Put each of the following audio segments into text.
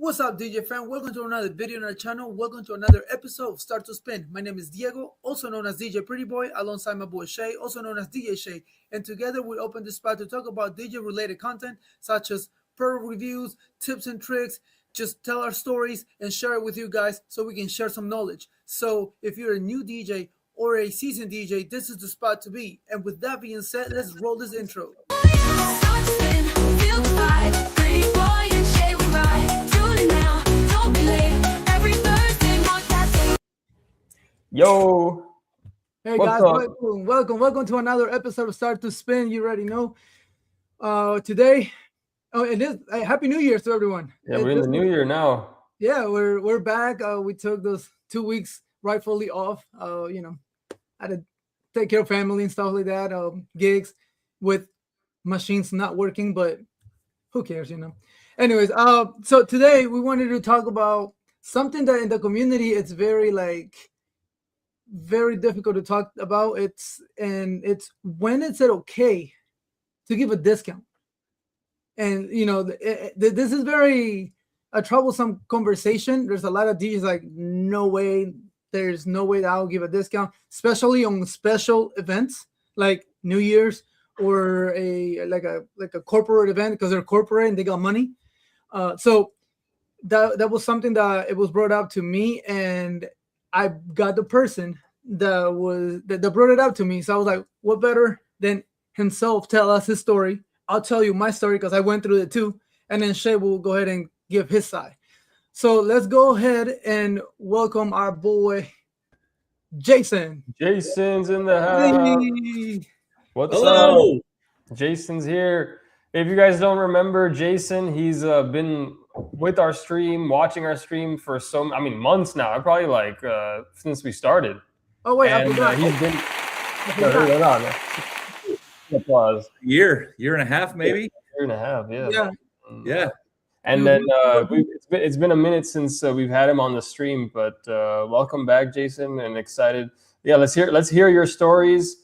What's up, DJ fan? Welcome to another video on our channel. Welcome to another episode of Start to Spin. My name is Diego, also known as DJ Pretty Boy, alongside my boy Shay, also known as DJ Shay. And together we open this spot to talk about DJ related content such as product reviews, tips and tricks, just tell our stories and share it with you guys so we can share some knowledge. So if you're a new DJ or a seasoned DJ, this is the spot to be. And with that being said, let's roll this intro. Yo, Hey what's guys, up? welcome to another episode of Start to Spin. You already know. Today, it is Happy New Year to everyone. Yeah, we're in the new year now. Yeah, we're back. We took those 2 weeks rightfully off. Had to take care of family and stuff like that. Gigs with machines not working, but who cares, Anyways, so today we wanted to talk about something that in the community it's very difficult to talk about. It's when is it okay to give a discount? And this is very a troublesome conversation. There's a lot of DJs like, no way, there's no way that I'll give a discount, especially on special events like New Year's or a corporate event, because they're corporate and they got money. So that was something that it was brought up to me, and I got the person that brought it up to me. So I was like, what better than himself tell us his story? I'll tell you my story because I went through it too. And then Shay will go ahead and give his side. So let's go ahead and welcome our boy, Jason. Jason's in the house. Hey. What's Hello. up? Jason's here. If you guys don't remember Jason, he's been with our stream, watching our stream for months now. Probably since we started. Oh, wait, And I forgot. he's been. Hold on. Applause. Year and a half, maybe. Year and a half, yeah. Yeah. Yeah. And then it's been a minute since we've had him on the stream, but welcome back, Jason, and excited. Yeah, let's hear your stories.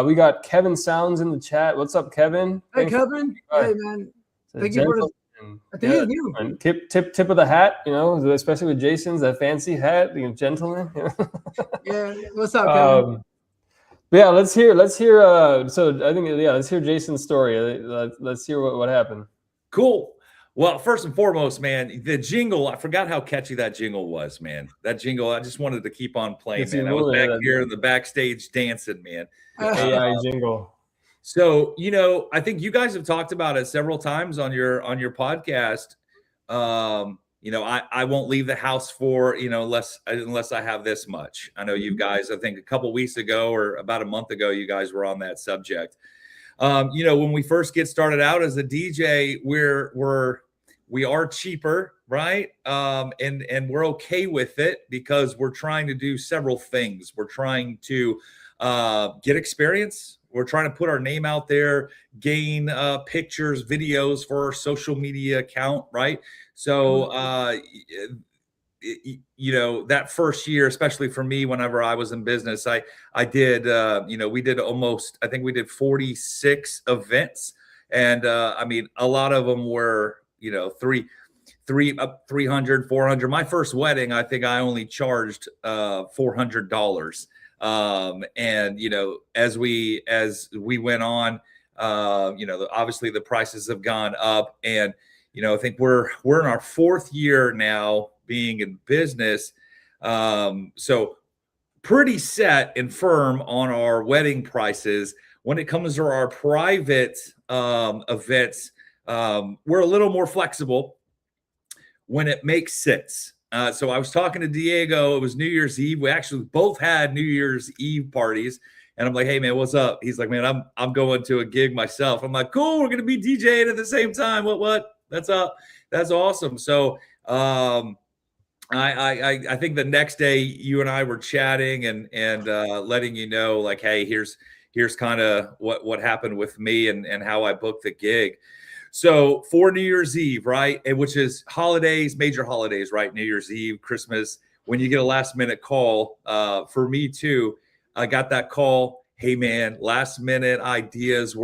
We got Kevin Sounds in the chat. What's up, Kevin? Hey, Kevin. Hey, man. Thank you for this. I think it's you. And tip of the hat, especially with Jason's that fancy hat, the gentleman. Yeah. What's up, Kevin? But yeah, let's hear. So I think let's hear Jason's story. Let's hear what happened. Cool. Well, first and foremost, man, the jingle, I forgot how catchy that jingle was, man. That jingle, I just wanted to keep on playing, man. I was back here in the backstage dancing, man. AI jingle. So, I think you guys have talked about it several times on your podcast. I won't leave the house for, unless I have this much. I know you guys, I think a couple weeks ago or about a month ago, you guys were on that subject. When we first get started out as a DJ, we are cheaper, right? And we're okay with it because we're trying to do several things. We're trying to get experience. We're trying to put our name out there, gain pictures, videos for our social media account, right? So, that first year, especially for me, whenever I was in business, I did, we did 46 events. And a lot of them were, 300, 400. My first wedding, I think I only charged $400. As we went on, obviously the prices have gone up, and I think we're in our fourth year now being in business. So pretty set and firm on our wedding prices. When it comes to our private events, we're a little more flexible when it makes sense. So I was talking to Diego. It was New Year's Eve. We actually both had New Year's Eve parties. And I'm like, hey, man, what's up? He's like, man, I'm going to a gig myself. I'm like, cool. We're going to be DJing at the same time. What? That's up. That's awesome. So I think the next day you and I were chatting and letting you know, like, hey, here's kind of what happened with me and how I booked the gig. So for New Year's Eve, right, and which is holidays, major holidays, right? New Year's Eve, Christmas. When you get a last minute call, for me too, I got that call. Hey man, last minute ideas. This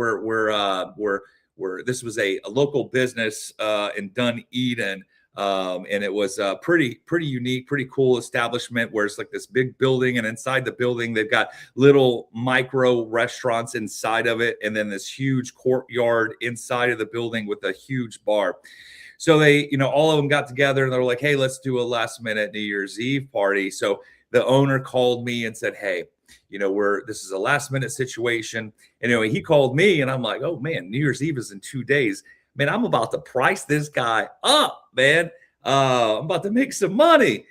was a local business in Dunedin. And it was pretty unique, pretty cool establishment where it's like this big building, and inside the building they've got little micro restaurants inside of it, and then this huge courtyard inside of the building with a huge bar. So they, all of them got together and they were like, hey, let's do a last minute New Year's Eve party. So the owner called me and said, hey, this is a last minute situation. And he called me and I'm like, oh man, New Year's Eve is in 2 days. Man, I'm about to price this guy up, man. I'm about to make some money.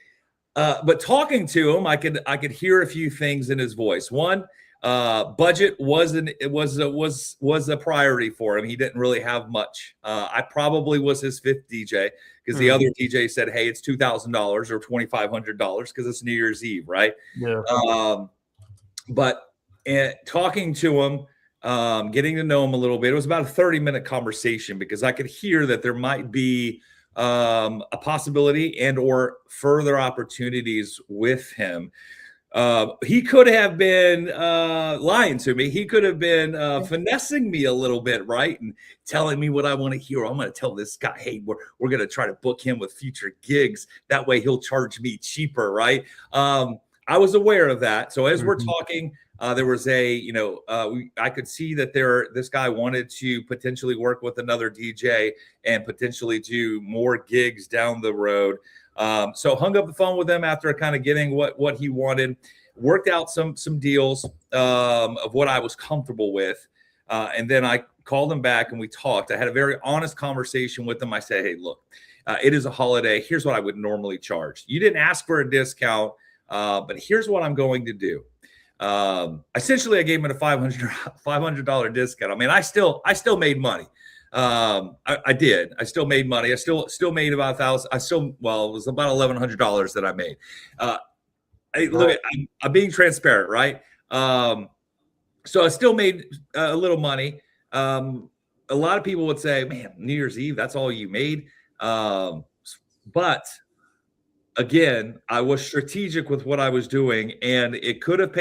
But talking to him, I could hear a few things in his voice. One, budget was a priority for him. He didn't really have much. I probably was his fifth DJ because the other DJ said, hey, it's $2,000 or $2,500 because it's New Year's Eve, right? Yeah. But talking to him, getting to know him a little bit, it was about a 30-minute conversation because I could hear that there might be a possibility and or further opportunities with him. He could have been lying to me. He could have been finessing me a little bit, right? And telling me what I want to hear. I'm going to tell this guy, hey, we're going to try to book him with future gigs. That way he'll charge me cheaper, right? I was aware of that. So as we're talking, there was I could see that this guy wanted to potentially work with another DJ and potentially do more gigs down the road. So hung up the phone with him after kind of getting what he wanted, worked out some deals of what I was comfortable with. And then I called him back and we talked. I had a very honest conversation with him. I said, hey, look, it is a holiday. Here's what I would normally charge. You didn't ask for a discount, but here's what I'm going to do. Essentially I gave him a $500 discount. I mean, I still made money. I did. I still made money. I still made about $1,000. It was about $1,100 that I made. Look, I'm being transparent, right? So I still made a little money. A lot of people would say, man, New Year's Eve, that's all you made. But again, I was strategic with what I was doing, and it could have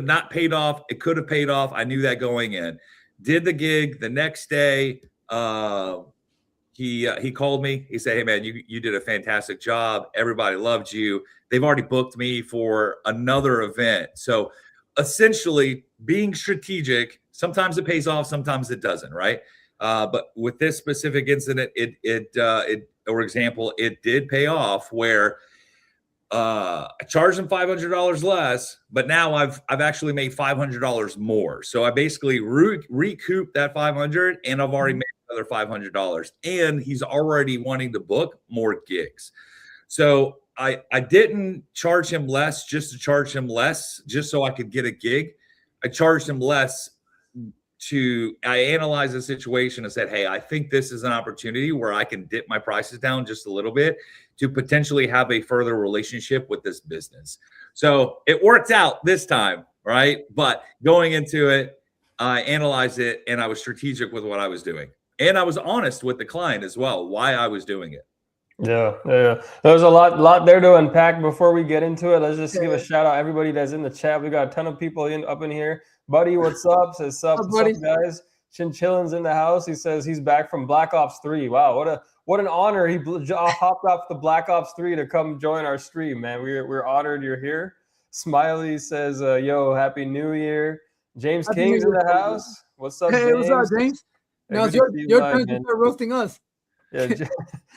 not paid off. It could have paid off. I knew that going in. Did the gig the next day. He called me. He said, hey man, you did a fantastic job. Everybody loved you. They've already booked me for another event. So essentially being strategic, sometimes it pays off, sometimes it doesn't, right? But with this specific incident, it did pay off where I charged him $500 less, but now I've actually made $500 more. So I basically recouped that $500 and I've already made another $500, and he's already wanting to book more gigs. So I didn't charge him less just to charge him less, just so I could get a gig. I charged him less I analyzed the situation and said, hey, I think this is an opportunity where I can dip my prices down just a little bit to potentially have a further relationship with this business. So it worked out this time, right? But going into it, I analyzed it and I was strategic with what I was doing. And I was honest with the client as well, why I was doing it. Yeah. There's a lot there to unpack before we get into it. Let's just give a shout out to everybody that's in the chat. We got a ton of people up in here. Buddy, what's up? Says sup, guys. Chinchillin's in the house. He says he's back from Black Ops 3. Wow, what an honor. He hopped off the Black Ops 3 to come join our stream, man. We're honored you're here. Smiley says, yo, Happy New Year. James King's in the house. What's up, James? Hey, what's up, James? Now it's your turn to start roasting us. Yeah,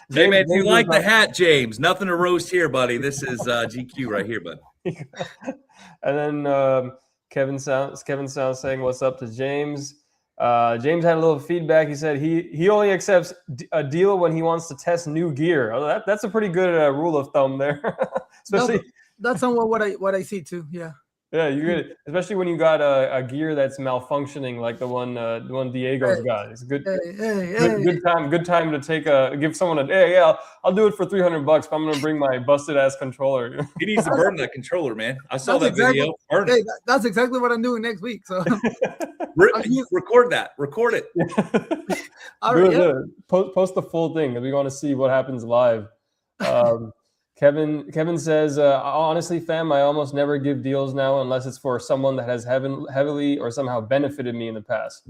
hey man, if you like the hat, James, nothing to roast here, buddy. This is GQ right here, bud. And then Kevin Sounds saying what's up to James. James had a little feedback. He said he only accepts a deal when he wants to test new gear. Oh, that's a pretty good rule of thumb there. Especially that's somewhat what I see too. Yeah. Yeah, you get it, especially when you got a gear that's malfunctioning, like the one Diego's got. It's a good time to give someone I'll do it for $300, but I'm gonna bring my busted ass controller. He needs to burn that controller, man. I saw that video. Burn it. That's exactly what I'm doing next week. So record it. All right, yeah. Post the full thing because we want to see what happens live. Kevin says, honestly, fam, I almost never give deals now unless it's for someone that has heavily or somehow benefited me in the past.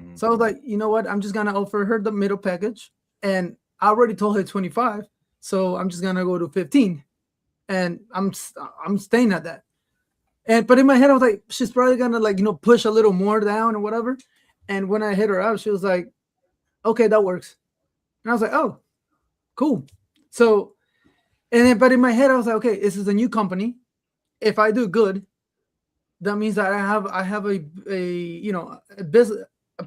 Mm. So I was like, you know what? I'm just gonna offer her the middle package, and I already told her 25, so I'm just gonna go to 15, and I'm staying at that. And but in my head, I was like, she's probably gonna like push a little more down or whatever. And when I hit her up, she was like, okay, that works. And I was like, oh, cool. So and then, but in my head, I was like, okay, this is a new company. If I do good, that means that I have a business a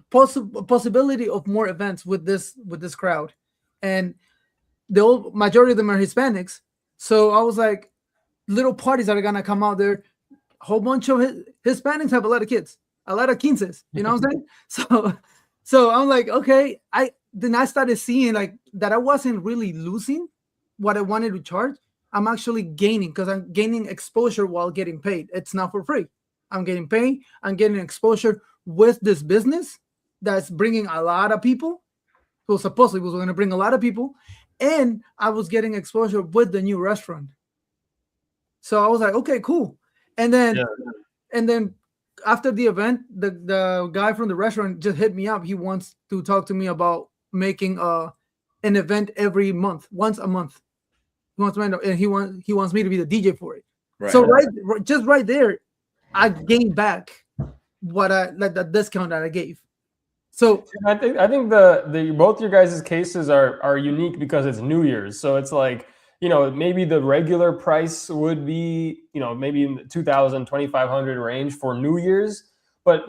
possibility of more events with this crowd, and the old majority of them are Hispanics. So I was like, little parties that are gonna come out there. A whole bunch of Hispanics have a lot of kids, a lot of quinces. You know what I'm saying? So I'm like, okay. I started seeing like that I wasn't really losing what I wanted to charge. I'm actually gaining because I'm gaining exposure while getting paid. It's not for free. I'm getting paid. I'm getting exposure with this business that's bringing a lot of people. So supposedly was going to bring a lot of people, and I was getting exposure with the new restaurant. So I was like, okay, cool. And then Yeah. and then after the event, the guy from the restaurant just hit me up. He wants to talk to me about making an event every month, once a month. He wants me to, and he wants me to be the DJ for it. Right. So just right there, I gained back what I like the discount that I gave. So I think the both your guys' cases are unique because it's New Year's. So it's like, maybe the regular price would be, maybe in the 2,000, 2,500 range for New Year's. But,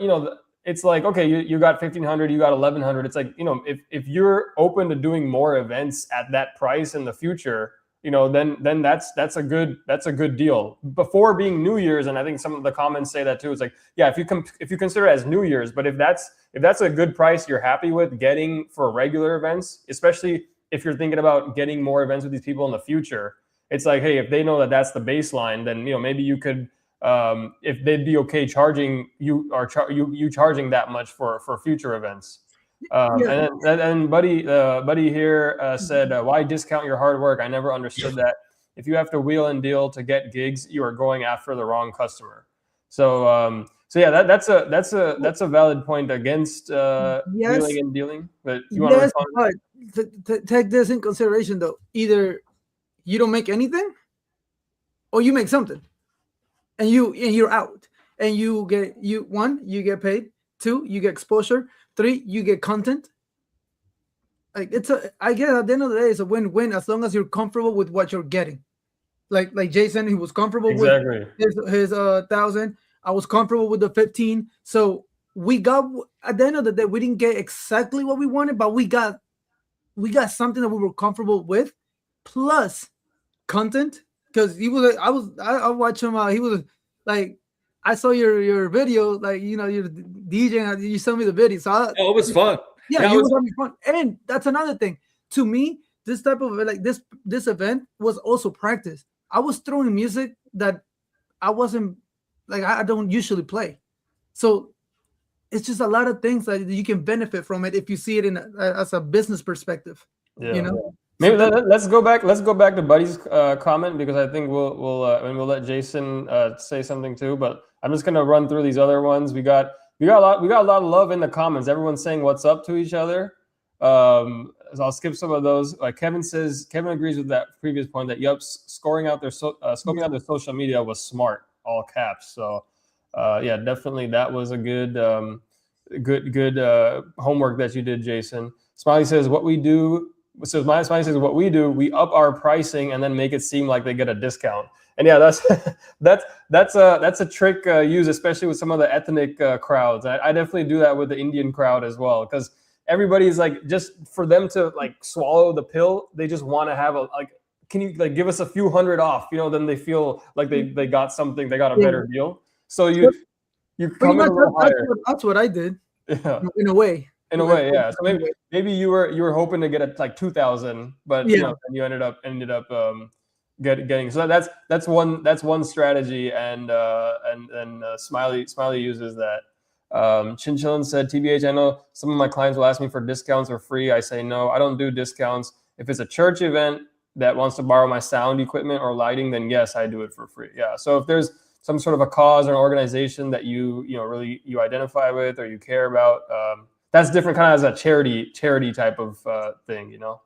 it's like, okay, you got 1,500, you got 1,100. It's like, if you're open to doing more events at that price in the future, then that's a good deal before being New Year's. And I think some of the comments say that too. It's like, yeah, if you consider it as New Year's, but if that's a good price you're happy with getting for regular events, especially if you're thinking about getting more events with these people in the future, it's like, hey, if they know that that's the baseline, then maybe you could, if they'd be okay charging you or you charging that much for future events. yeah. And buddy here said, why discount your hard work? I never understood that. If you have to wheel and deal to get gigs, you are going after the wrong customer. So yeah, that's a valid point against Yes, wheeling and dealing. But you want to yes, respond? but take this in consideration though. Either you don't make anything, or you make something, and you're out, and you get paid. 2, you get exposure. 3, you get content. Like I guess at the end of the day, it's a win-win as long as you're comfortable with what you're getting. Like Jason, he was comfortable Exactly. with his 1,000. I was comfortable with the 15. So we got at the end of the day, we didn't get exactly what we wanted, but we got something that we were comfortable with, plus content. Because he was, I watched him. He was like, I saw your video, like you're DJing. You sent me the video, so Oh, it was fun. yeah, you was having fun. And that's another thing. To me, this type of like this event was also practice. I was throwing music that I wasn't like I don't usually play. So it's just a lot of things that you can benefit from it if you see it as a business perspective. Yeah. Maybe let's go back to Buddy's comment, because I think we'll let Jason say something too. But I'm just gonna run through these other ones. We got a lot of love in the comments. Everyone's saying what's up to each other. So I'll skip some of those. Kevin agrees with that previous point that scoping out their social media was smart, all caps. So yeah, definitely that was a good homework that you did, Jason. Smiley says what we do. So Smiley says what we do. We up our pricing and then make it seem like they get a discount. And yeah, that's a trick used, especially with some of the ethnic crowds. I definitely do that with the Indian crowd as well, because everybody's like, just for them to like swallow the pill, they just want to have can you like give us a few $100 off? Then they feel like they got something, they got a better deal. So you come in a little higher. That's what I did. Yeah. In a way. In a way, yeah. So maybe you were hoping to get it like 2,000, but you ended up getting. So that's one strategy, and Smiley uses that. Chinchillin said, TBH, I know some of my clients will ask me for discounts or free. I say no, I don't do discounts. If it's a church event that wants to borrow my sound equipment or lighting, then yes, I do it for free. Yeah. So if there's some sort of a cause or an organization that you really identify with or you care about, that's different, kind of as a charity type of thing, you know.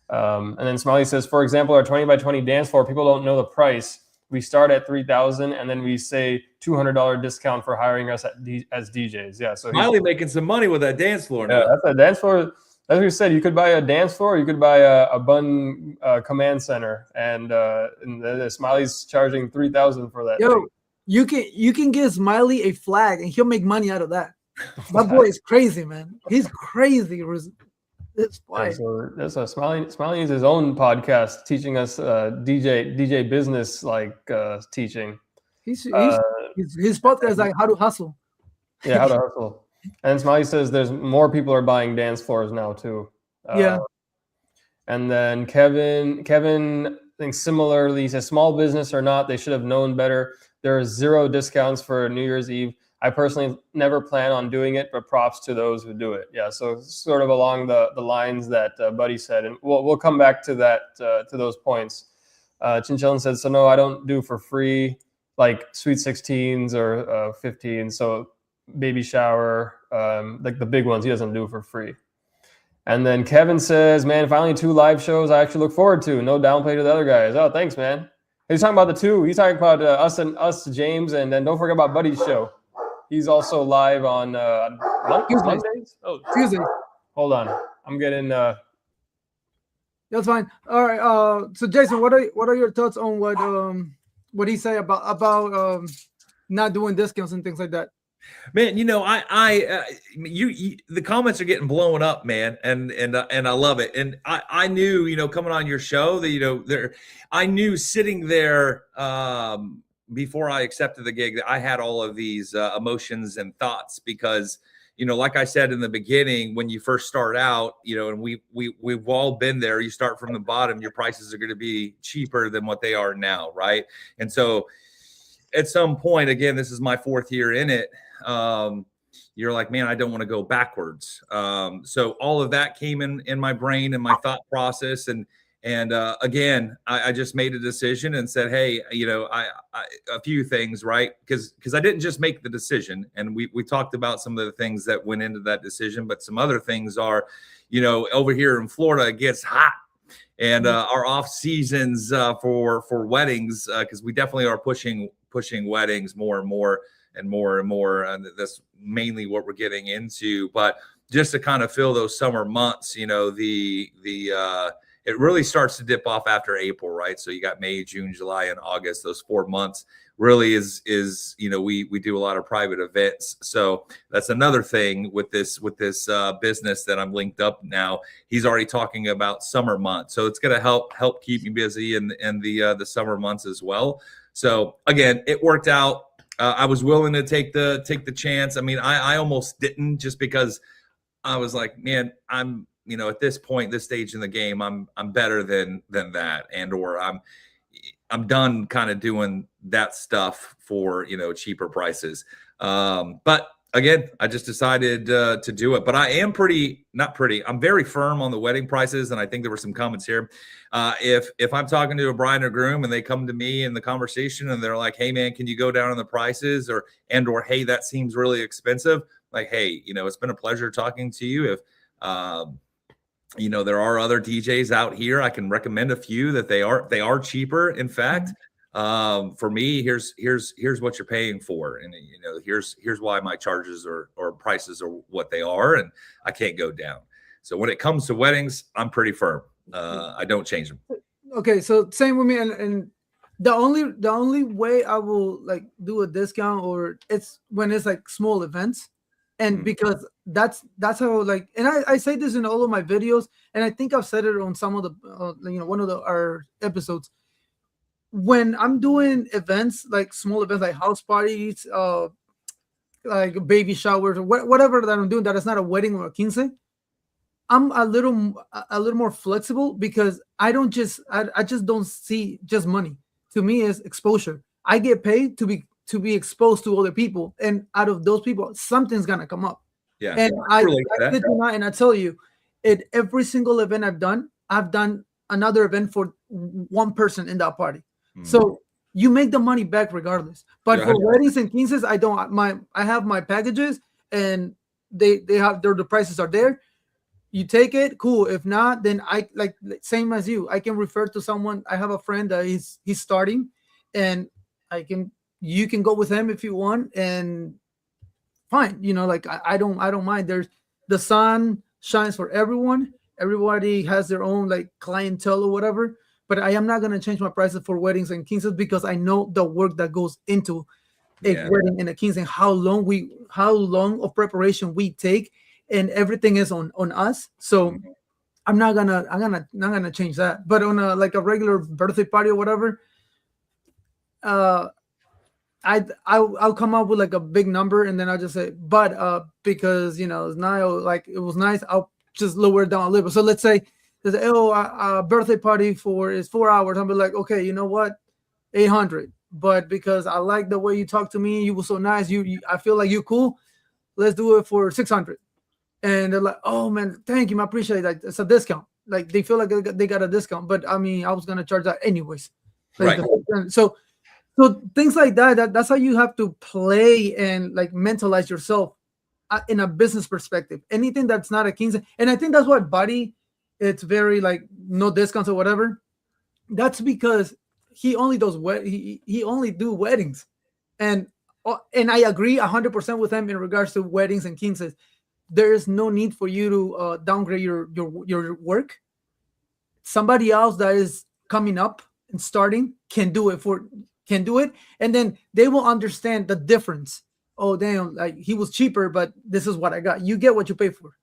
And then Smiley says, for example, our 20 by 20 dance floor, people don't know the price. We start at $3,000, and then we say $200 discount for hiring us as DJs. Yeah, so Smiley making some money with that dance floor now. Yeah, that's a dance floor. As we said, you could buy a dance floor, you could buy a bun command center, and the Smiley's charging $3,000 for that. Yo, thing. you can give Smiley a flag, and he'll make money out of that. That boy is crazy, man. He's crazy. It's yeah, so that's a Smiley is his own podcast teaching us DJ business teaching. His podcast is like how to hustle. Yeah, how to hustle. And Smiley says there's more people are buying dance floors now too. Yeah. And then Kevin thinks similarly. He says small business or not, they should have known better. There are 0 discounts for New Year's Eve. I personally never plan on doing it, but props to those who do it. Yeah, so sort of along the lines that Buddy said, and we'll come back to that to those points. Chinchillin said, so no, I don't do for free like sweet 16s or 15s. So baby shower, like the big ones, he doesn't do for free. And then Kevin says, man, finally 2 live shows I actually look forward to. No downplay to the other guys. Oh, thanks, man. He's talking about the 2. He's talking about us, James, and then don't forget about Buddy's show. He's also live on Mondays? Oh, Tuesday. Hold on. I'm getting That's fine. All right. So Jason, what are your thoughts on what he say about not doing discounts and things like that? Man, you know, the comments are getting blown up, man, and I love it. And I knew, you know, coming on your show that, you know, I knew sitting there before I accepted the gig that I had all of these emotions and thoughts because, you know, like I said in the beginning, when you first start out, you know, and we've all been there, you start from the bottom, your prices are going to be cheaper than what they are now, right? And so at some point, again, this is my 4th year in it, you're like, man, I don't want to go backwards. So all of that came in my brain and my thought process. And again, I just made a decision and said, hey, you know, I a few things, right? Because I didn't just make the decision. And we talked about some of the things that went into that decision, but some other things are, you know, over here in Florida, it gets hot. And our off seasons for weddings, because we definitely are pushing weddings more and more. And that's mainly what we're getting into. But just to kind of fill those summer months, you know, it really starts to dip off after April, right? So you got May, June, July, and August. Those 4 months really is you know, we do a lot of private events. So that's another thing with this business that I'm linked up now. He's already talking about summer months, so it's going to help keep me busy in the summer months as well. So again, it worked out. I was willing to take the chance. I mean, I almost didn't, just because I was like, man, I'm, you know, at this point, this stage in the game, I'm better than that, and or I'm done kind of doing that stuff for, you know, cheaper prices. But again, I just decided to do it. But I am I'm very firm on the wedding prices, and I think there were some comments here. If I'm talking to a bride or groom and they come to me in the conversation and they're like, hey man, can you go down on the prices, or hey, that seems really expensive. Like, hey, you know, it's been a pleasure talking to you. If you know, there are other DJs out here, I can recommend a few that they are cheaper. In fact, for me, here's what you're paying for, and you know, here's why my charges or prices are what they are, and I can't go down. So when it comes to weddings, I'm pretty firm. I don't change them. Okay, so same with me, and the only way I will like do a discount, or it's when it's like small events. And because that's how, like, and I say this in all of my videos, and I think I've said it on some of the, you know, one of our episodes. When I'm doing events, like small events, like house parties, like baby showers, or whatever that I'm doing, that is not a wedding or a quince, I'm a little more flexible, because I just don't see just money. To me, it's exposure. I get paid to be exposed to other people, and out of those people, something's gonna come up. Yeah, and I tell you, at every single event I've done another event for one person in that party. So you make the money back regardless. But for weddings and quinces, I don't. I have my packages, and they have the prices are there. You take it, cool. If not, then I like same as you. I can refer to someone. I have a friend that he's starting, and you can go with him if you want, and fine. Like I don't mind. There's the sun shines for everyone. Everybody has their own like clientele or whatever. But I am not gonna change my prices for weddings and quinces because I know the work that goes into a wedding and a quince and how long of preparation we take, and everything is on us. So I'm not gonna change that. But on a regular birthday party or whatever, I'll come up with like a big number, and then I'll just say, but because it's not like it was nice, I'll just lower it down a little. So let's say there's a birthday party is 4 hours. I'll be like, okay, you know what, 800. But because I like the way you talk to me, you were so nice. I feel like you're cool. Let's do it for 600. And they're like, oh man, thank you, I appreciate that. It's a discount. Like they feel like they got a discount, but I mean, I was gonna charge that anyways. Like, Right. So things like that's how you have to play and like mentalize yourself in a business perspective. Anything that's not a quince, and I think that's what Buddy, it's very like no discounts or whatever. That's because he only does he only do weddings, and I agree 100% with him in regards to weddings and quinces. There is no need for you to downgrade your work. Somebody else that is coming up and starting can do it, and then they will understand the difference. Oh damn, like he was cheaper, but this is what I got. You get what you pay for.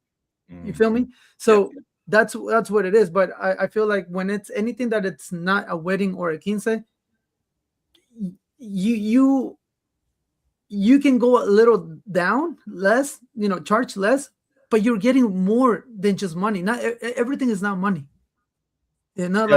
You feel me? So that's what it is. But I feel like when it's anything that it's not a wedding or a quince, you can go a little down less, charge less, but you're getting more than just money. Not everything is not money. They're not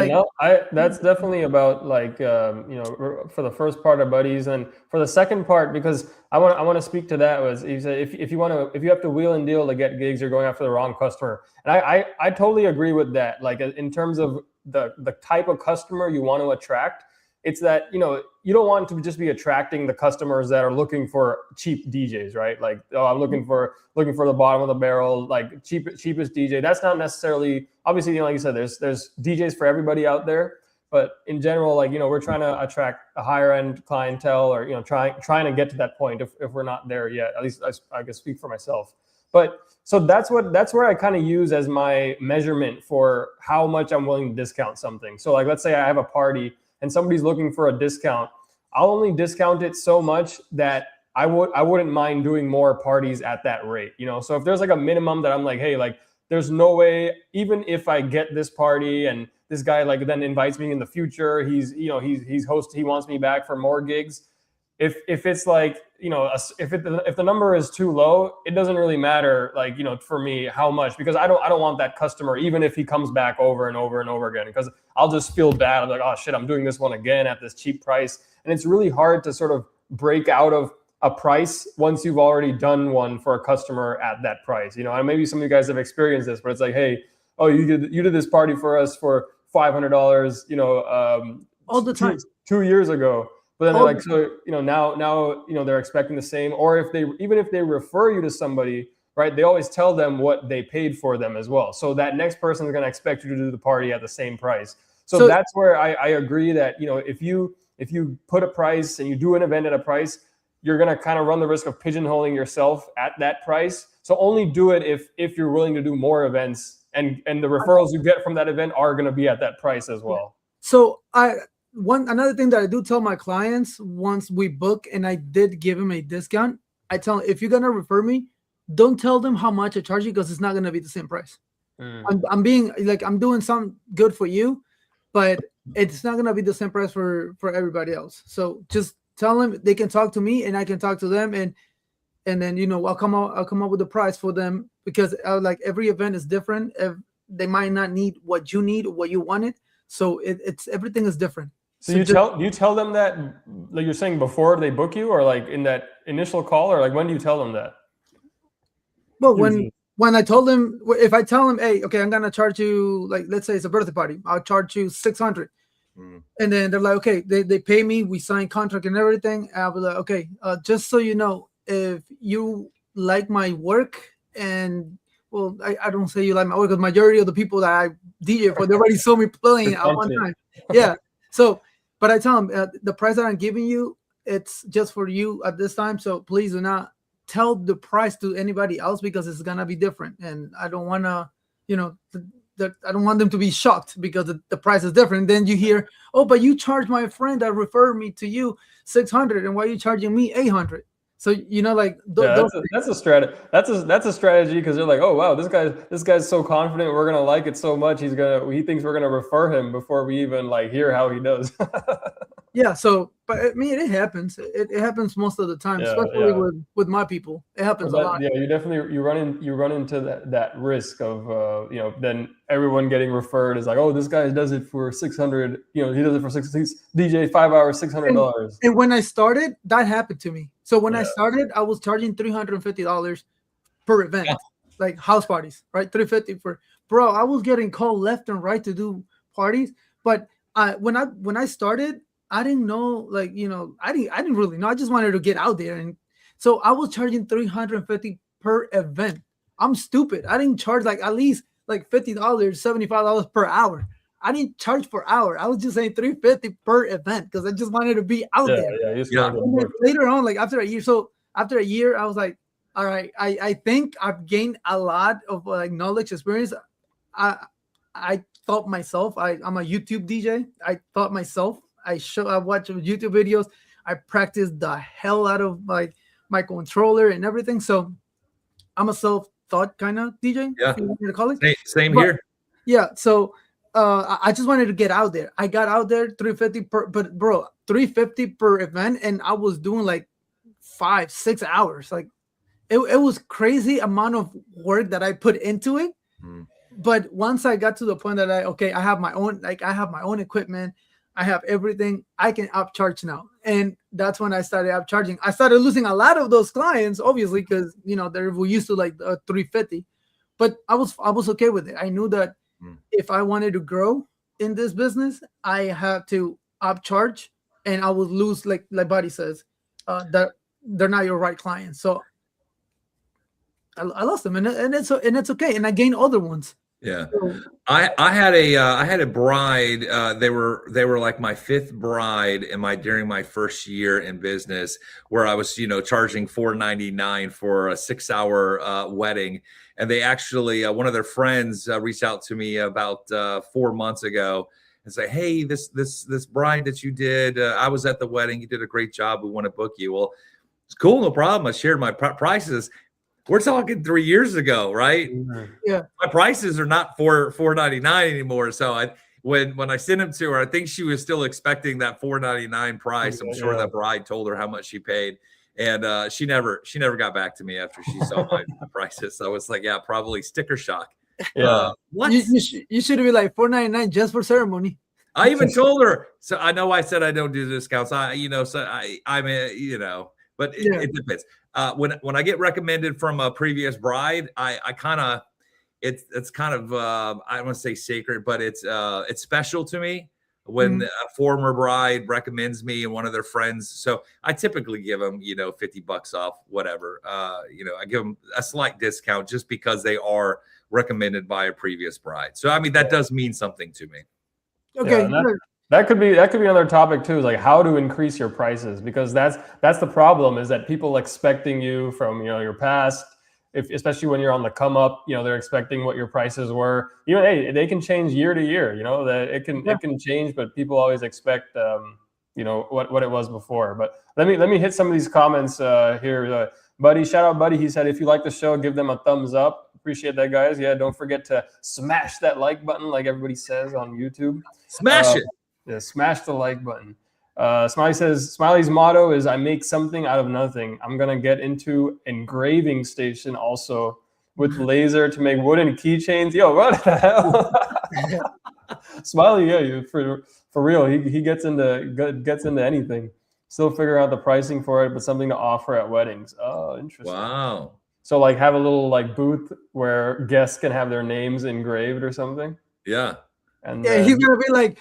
that's definitely about like for the first part of buddies, and for the second part, because I want to speak to that, was you said if you have to wheel and deal to get gigs, you're going after the wrong customer, and I totally agree with that. Like in terms of the type of customer you want to attract, it's that you don't want to just be attracting the customers that are looking for cheap DJs, right? Like, oh, I'm looking for the bottom of the barrel, like cheapest DJ. That's not necessarily, obviously, like you said, there's DJs for everybody out there, but in general, like we're trying to attract a higher end clientele, or trying to get to that point if we're not there yet. At least I can speak for myself. But so that's where I kind of use as my measurement for how much I'm willing to discount something. So like, let's say I have a party and somebody's looking for a discount, I'll only discount it so much that I wouldn't mind doing more parties at that rate. So if there's like a minimum that I'm like, hey, like there's no way, even if I get this party and this guy like then invites me in the future, he's he wants me back for more gigs. If it's like, if the number is too low, it doesn't really matter, like, for me, how much, because I don't want that customer, even if he comes back over and over and over again, because I'll just feel bad. I'm like, oh shit, I'm doing this one again at this cheap price. And it's really hard to sort of break out of a price once you've already done one for a customer at that price. And maybe some of you guys have experienced this, but it's like, hey, oh, you did this party for us for $500, all the time, 2 years ago. But then they're like, so, now, they're expecting the same. Or even if they refer you to somebody, right, they always tell them what they paid for them as well. So that next person is going to expect you to do the party at the same price. So that's where I agree that, if you put a price and you do an event at a price, you're going to kind of run the risk of pigeonholing yourself at that price. So only do it if you're willing to do more events, and the referrals you get from that event are going to be at that price as well. So another thing that I do tell my clients once we book, and I did give them a discount, I tell them, if you're gonna refer me, don't tell them how much I charge you, because it's not gonna be the same price. I'm being like, I'm doing something good for you, but it's not gonna be the same price for everybody else. So just tell them they can talk to me and I can talk to them, and then I'll come up with a price for them, because like every event is different. They might not need what you need or what you wanted. So it's everything is different. So you tell them that, like you're saying, before they book you, or like in that initial call, or like when do you tell them that? Well, when I told them, if I tell them, hey, okay, I'm gonna charge you, like, let's say it's a birthday party, I'll charge you 600, and then they're like, okay, they pay me, we sign contract and everything. I'll be like, okay, just so you know, if you like my work and well, I don't say you like my work because majority of the people that I DJ for, they already saw me playing at one time. Yeah. So, but I tell them the price that I'm giving you, it's just for you at this time. So please do not tell the price to anybody else because it's gonna be different, and I don't wanna, you know, I don't want them to be shocked because the price is different. Then you hear, oh, but you charge my friend that referred me to you 600, and why are you charging me 800? So you know, like that's a strategy. That's a strategy because they're like, oh wow, this guy's so confident we're gonna like it so much he thinks we're gonna refer him before we even like hear how he does. Yeah. So, but I mean, it happens. It happens most of the time, especially with my people. It happens a lot. Yeah, you definitely you run into that risk of then everyone getting referred is like, oh, this guy does it for 600. He does it for DJ 5 hours, $600. And when I started, that happened to me. So when I started, I was charging $350 per event, like house parties, right? $350 for bro. I was getting called left and right to do parties, but when I started, I didn't know, like, I didn't really know. I just wanted to get out there, and so I was charging $350 per event. I'm stupid. I didn't charge like at least like $50, $75 per hour. I didn't charge per hour. I was just saying $350 per event because I just wanted to be out there. And later on, like after a year, I was like, all right, I think I've gained a lot of like knowledge, experience. I taught myself. I'm a YouTube DJ. I taught myself. I watch YouTube videos. I practice the hell out of like my controller and everything. So I'm a self-taught kind of DJ. Yeah. If you want me to call it. Same here. Yeah. So I just wanted to get out there. I got out there $350 per, but bro, $350 per event, and I was doing like 5-6 hours. Like it was crazy amount of work that I put into it. But once I got to the point that I have my own equipment. I have everything. I can upcharge now, and that's when I started upcharging. I started losing a lot of those clients, obviously, because they were used to like $350, but I was okay with it. I knew that if I wanted to grow in this business, I had to upcharge, and I would lose, like Buddy says, that they're not your right clients. So I lost them, and it's okay, and I gained other ones. Yeah, I had a bride. They were like my fifth bride during my first year in business, where I was charging $499 for a 6-hour wedding, and they actually one of their friends reached out to me about 4 months ago and say, hey, this bride that you did, I was at the wedding. You did a great job. We want to book you. Well, it's cool, no problem. I shared my prices. We're talking 3 years ago, right? Yeah. My prices are not $499 anymore. So when I sent them to her, I think she was still expecting that $499 price. I'm sure that bride told her how much she paid, and she never got back to me after she saw my prices. So I was like, yeah, probably sticker shock. Yeah. What? You should be like $499 just for ceremony. I even told her. So I know I said I don't do discounts. But it depends. When I get recommended from a previous bride, I kind of it's kind of I don't want to say sacred, but it's special to me when a former bride recommends me and one of their friends. So I typically give them $50 off, whatever. I give them a slight discount just because they are recommended by a previous bride. So I mean that does mean something to me. Okay. Yeah, that could be another topic too, is like how to increase your prices, because that's the problem, is that people expecting you from your past, especially when you're on the come up, they're expecting what your prices were. Hey, they can change year to year, that it can change, but people always expect what it was before. But let me hit some of these comments here. Buddy, shout out Buddy. He said, if you like the show, give them a thumbs up. Appreciate that, guys. Yeah, don't forget to smash that like button, like everybody says on YouTube. Smash it. Yeah, smash the like button. Smiley says, Smiley's motto is, I make something out of nothing. I'm going to get into engraving station also with laser to make wooden keychains. Yo, what the hell? Smiley, yeah, for real. He gets into anything. Still figure out the pricing for it, but something to offer at weddings. Oh, interesting. Wow. So like have a little like booth where guests can have their names engraved or something. Yeah. And he's going to be like,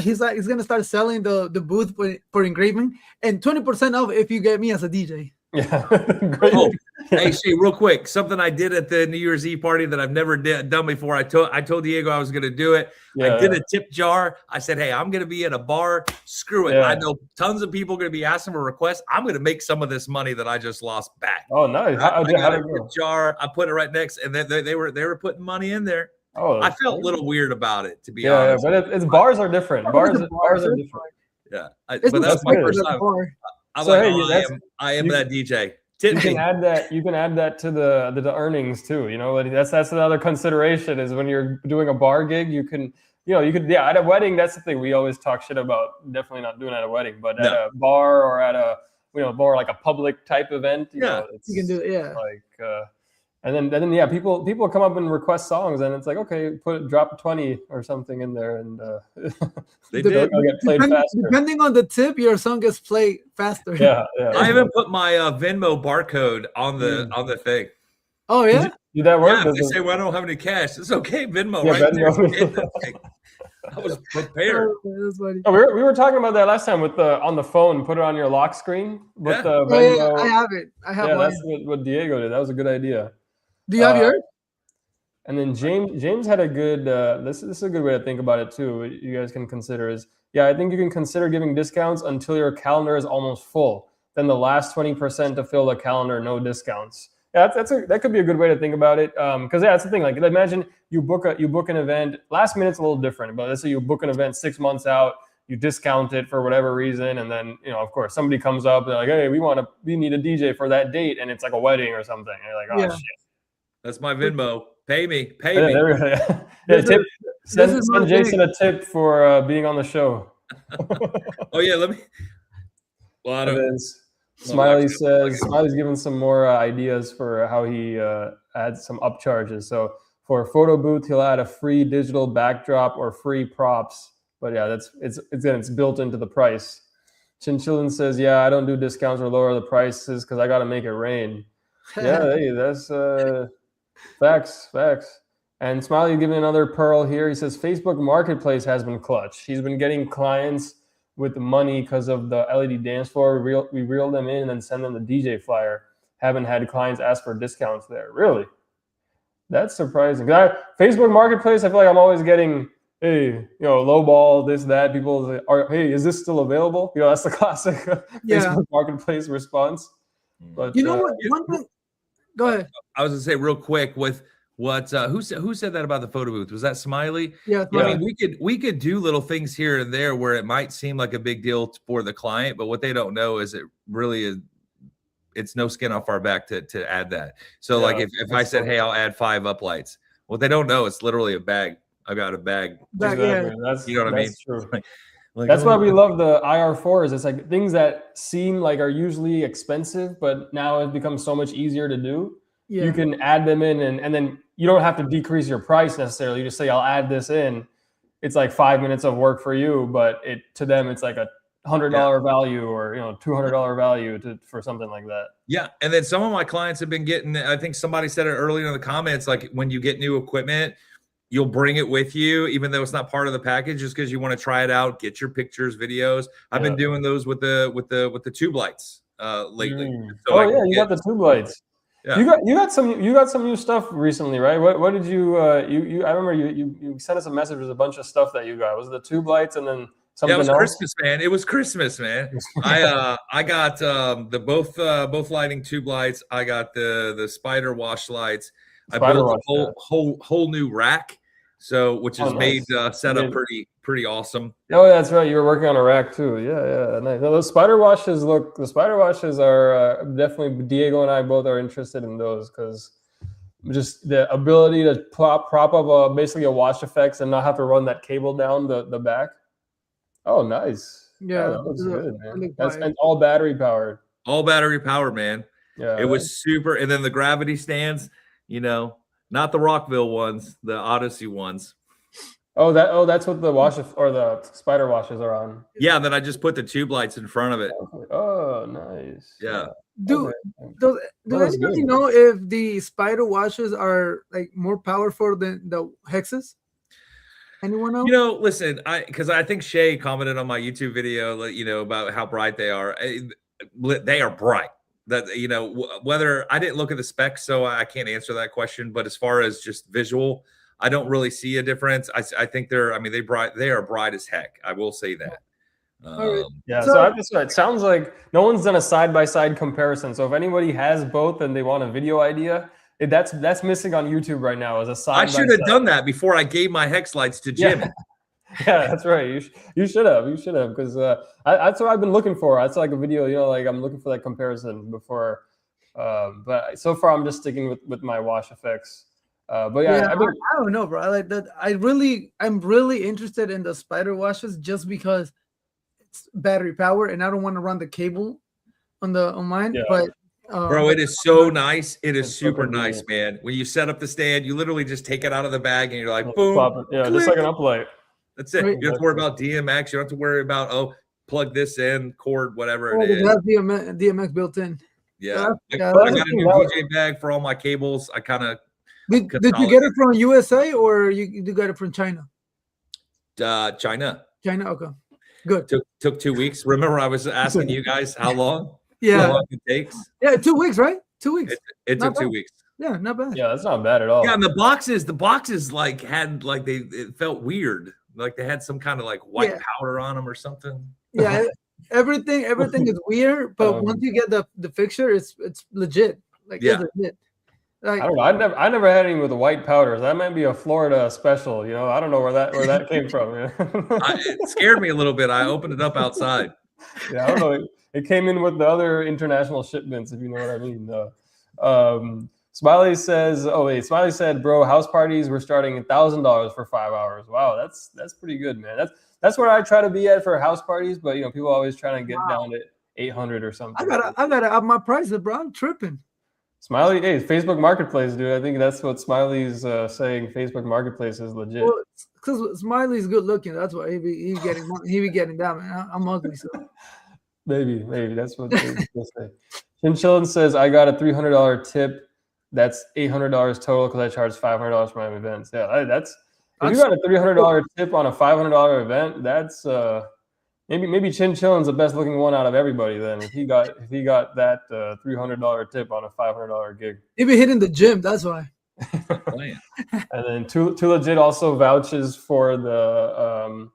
he's gonna start selling the booth for engraving, and 20% off if you get me as a DJ. Yeah, great. Hey, Shay, real quick, something I did at the New Year's Eve party that I've never done before. I told Diego I was going to do it. I did a tip jar. I said, hey, I'm going to be at a bar. Screw it. Yeah. I know tons of people are going to be asking for requests. I'm going to make some of this money that I just lost back. Oh, nice. I got a tip jar. I put it right next, and then they were putting money in there. Oh, I felt a little weird about it, to be honest. Yeah, but it's bars are different. Bars are different. Yeah, but that's my first time. I'm so, like, hey, I am that DJ. You can add that to the earnings too. You know, that's another consideration is when you're doing a bar gig, you could at a wedding. That's the thing we always talk shit about. Definitely not doing it at a wedding, but at a bar or at a more like a public type event. You know, you can do it. Like. And then people come up and request songs, and it's like, okay, drop 20 or something in there, and they get played faster. Depending on the tip, your song gets played faster. Yeah. I haven't put my Venmo barcode on the thing. Oh yeah, did that work? Yeah, they say, well, I don't have any cash. It's okay, Venmo, right Venmo. There. I was prepared. Oh, we were talking about that last time with on the phone. Put it on your lock screen. With the Venmo. I have it. I have one. That's what Diego did. That was a good idea. Do you have yours? And then James had a good. This is a good way to think about it too. What you guys can consider is, I think you can consider giving discounts until your calendar is almost full. Then the last 20% to fill the calendar, no discounts. Yeah, that could be a good way to think about it. Because that's the thing. Like, imagine you book an event. Last minute's a little different, but let's say you book an event 6 months out. You discount it for whatever reason, and then of course somebody comes up. They're like, hey, we need a DJ for that date, and it's like a wedding or something. And you're like, oh shit. That's my Venmo. Pay me. Send Jason a tip for being on the show. Oh yeah, let me. Well, I don't. Smiley's giving some more ideas for how he adds some upcharges. So for a photo booth, he'll add a free digital backdrop or free props. But yeah, it's built into the price. Chinchillin says, I don't do discounts or lower the prices because I got to make it rain. Yeah, hey, that's facts. And Smiley giving another pearl here. He says Facebook Marketplace has been clutch. He's been getting clients with the money because of the LED dance floor. We reel them in and then send them the DJ flyer. Haven't had clients ask for discounts there. Really? That's surprising. Facebook Marketplace, I feel like I'm always getting, hey, low ball, this, that. People say, hey, is this still available? That's the classic Facebook Marketplace response. But what? One thing. Go ahead. I was gonna say real quick with what who said that about the photo booth? Was that Smiley? Yeah. I mean, we could do little things here and there where it might seem like a big deal for the client, but what they don't know is it really is. It's no skin off our back to add that. So like if I said, hey, I'll add 5 uplights, what they don't know, it's literally a bag. I got a bag. Yeah. You know what I mean? True. Like, that's why we love the IR4s. It's like things that seem like are usually expensive, but now it becomes so much easier to do. Yeah. You can add them in and then you don't have to decrease your price necessarily. You just say, I'll add this in. It's like 5 minutes of work for you, but to them, it's like a $100 value or $200 value for something like that. Yeah. And then some of my clients have been getting, I think somebody said it earlier in the comments, like when you get new equipment, you'll bring it with you, even though it's not part of the package, just because you want to try it out, get your pictures, videos. I've been doing those with the tube lights lately. So you got the tube lights. Yeah. You got some new stuff recently, right? What did you I remember you sent us a message with a bunch of stuff that you got. Was it the tube lights and then something it was else? Christmas, man. It was Christmas, man. I got the both lighting tube lights. I got the spider wash lights. I built a whole new rack, which is made setup pretty awesome. Oh, that's right. You were working on a rack too. Yeah, nice. Now, those spider washes are definitely, Diego and I both are interested in those because just the ability to prop up basically a wash effects and not have to run that cable down the back. Oh, nice. Yeah, that looks good, man. And all battery powered. All battery powered, man. Yeah, it was super. And then the gravity stands. Not the Rockville ones, the Odyssey ones. That's what the wash or the spider washes are on. Yeah, then I just put the tube lights in front of it. Oh, nice. Yeah. Do anybody know if the spider washes are like more powerful than the hexes? Anyone know? Listen, because I think Shay commented on my YouTube video, about how bright they are. They are bright. that, you know, whether I didn't look at the specs, so I can't answer that question. But as far as just visual, I don't really see a difference. I think they're, I mean, they are bright as heck. I will say that. All right. Yeah, So- so I just, it sounds like no one's done a side-by-side comparison. So if anybody has both and they want a video idea, that's missing on YouTube right now as a side. I should have done that before I gave my hex lights to Jim. Yeah. Yeah, that's right. You should have because that's what I've been looking for. That's like a video, you know, like I'm looking for that comparison before. But so far I'm just sticking with my wash effects. But yeah, I don't know, bro. I like that. I'm really interested in the spider washes just because it's battery power, and I don't want to run the cable on mine. Yeah. But Bro, it is so nice. It is It's super so nice, man. When you set up the stand, you literally just take it out of the bag and you're like, boom. boom. Yeah, click. just like an uplight. That's it. Right. You don't have to worry about DMX. You don't have to worry about, oh, plug this in, cord, whatever it it is. has DMX built in. Yeah. Yeah, I got a new DJ bag for all my cables. I kind of Did you get it from USA or you got it from China? China. China, okay, good. Took 2 weeks. Remember, I was asking you guys how long? Yeah, How long it takes? yeah, 2 weeks, right? 2 weeks. It Not took 2 bad. weeks. Yeah, not bad. Yeah, that's not bad at all. Yeah, and the boxes like had like it felt weird. Like they had some kind of like white powder on them or something. Yeah, everything is weird, but once you get the fixture, it's legit. Like it's legit. Like, I don't know. I never had any with the white powders. That might be a Florida special. You know, I don't know where that came from. It scared me a little bit. I opened it up outside. Yeah, I don't know. It came in with the other international shipments, if you know what I mean. Smiley says, "Oh wait, Smiley said, bro, house parties were starting $1,000 for 5 hours. Wow, that's pretty good, man. That's where I try to be at for house parties, but you know, people always trying to get down to 800 or something. I gotta up my prices, bro. I'm tripping. Smiley, hey, Facebook Marketplace, dude. I think that's what Smiley's saying. Facebook Marketplace is legit. Well, because Smiley's good looking, that's why he be getting down, man. I'm ugly, so maybe that's what they say. Chinchillin says, I got a $300 tip. That's $800 total because I charge $500 for my events. Yeah, if you got a $300 tip on a $500 event, that's maybe Chinchillin's the best looking one out of everybody. Then if he got that $300 tip on a $500 gig, he be hitting the gym. That's why. And then Too Legit also vouches for the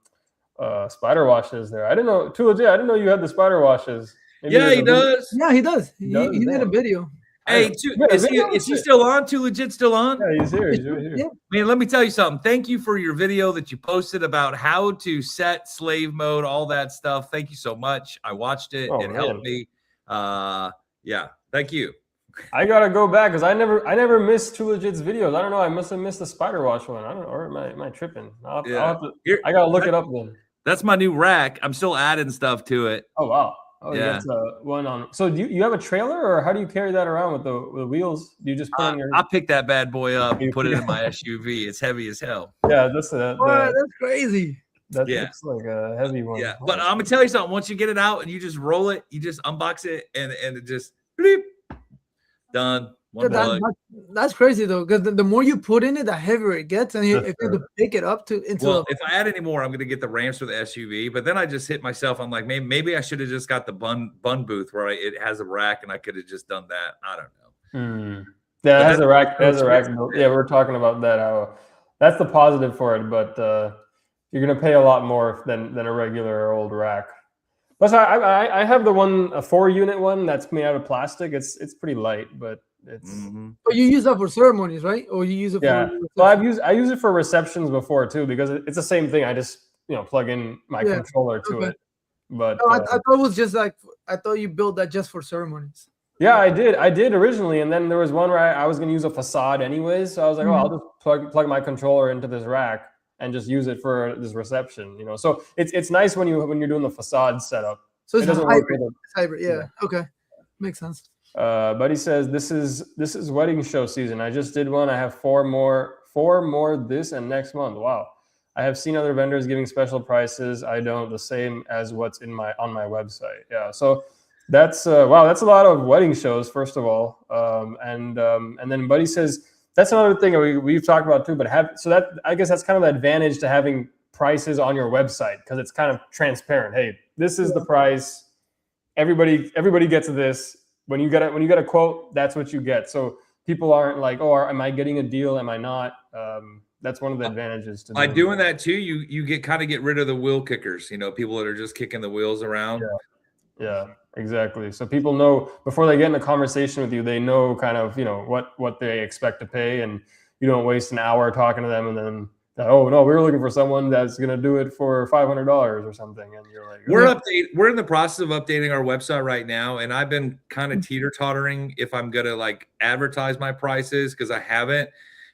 spider washes there. I didn't know Too Legit. I didn't know you had the spider washes. Maybe Yeah, he does. Yeah, he does. He made a video. Hey, is he still on? Too Legit still on? Yeah, he's here. He's here. Yeah. Man, let me tell you something. Thank you for your video that you posted about how to set slave mode, all that stuff. Thank you so much. I watched it. It helped me. Yeah, thank you. I gotta go back because I never missed Too Legit's videos. I don't know. I must have missed the spider wash one. I don't know. Or am I tripping? I gotta look it up then. That's my new rack. I'm still adding stuff to it. Oh wow. Oh yeah. That's one on. So do you have a trailer, or how do you carry that around with the wheels? Do you just put in your? I picked that bad boy up and put it in my SUV. It's heavy as hell. Yeah, that's crazy. That looks like a heavy one. Yeah, but I'm gonna tell you something. Once you get it out and you just roll it, you just unbox it and it just bleep, done. That's crazy though, because the more you put in it, the heavier it gets, and if you have to pick it up if I add any more, I'm gonna get the ramps for the SUV. But then I just hit myself. I'm like, maybe I should have just got the bun booth where it has a rack, and I could have just done that. I don't know. Yeah, it has a rack. It has a rack. Yeah, we're talking about that. That's the positive for it, but you're gonna pay a lot more than a regular old rack. Plus, I have the one, a 4-unit one that's made out of plastic. It's pretty light, but it's. But you use that for ceremonies, right? Or you use it for well, I use it for receptions before too, because it's the same thing. I just plug in my controller to it. But I thought it was just like, I thought you built that just for ceremonies. Yeah, I did originally, and then there was one where I was gonna use a facade anyways, so I was like, I'll just plug my controller into this rack and just use it for this reception, So it's nice when you're doing the facade setup. So it's doesn't hybrid. work Hybrid, yeah. Okay, makes sense. But he says this is wedding show season. I just did one. I have four more this and next month. Wow. I have seen other vendors giving special prices. I don't, the same as what's on my website. Yeah. So that's wow. That's a lot of wedding shows, first of all. And then Buddy says that's another thing we've talked about too. But I guess that's kind of the advantage to having prices on your website, because it's kind of transparent. Hey, this is the price. Everybody gets this. when you get a quote, that's what you get. So people aren't like, oh, am I getting a deal? Am I not? That's one of the advantages to by doing that too. You get rid of the wheel kickers. People that are just kicking the wheels around. Yeah, exactly. So people know before they get in a conversation with you, they know kind of, what they expect to pay, and you don't waste an hour talking to them and then, oh no, we were looking for someone that's going to do it for $500 or something. And you're like, we're in the process of updating our website right now. And I've been kind of teeter-tottering if I'm going to like advertise my prices, because I haven't.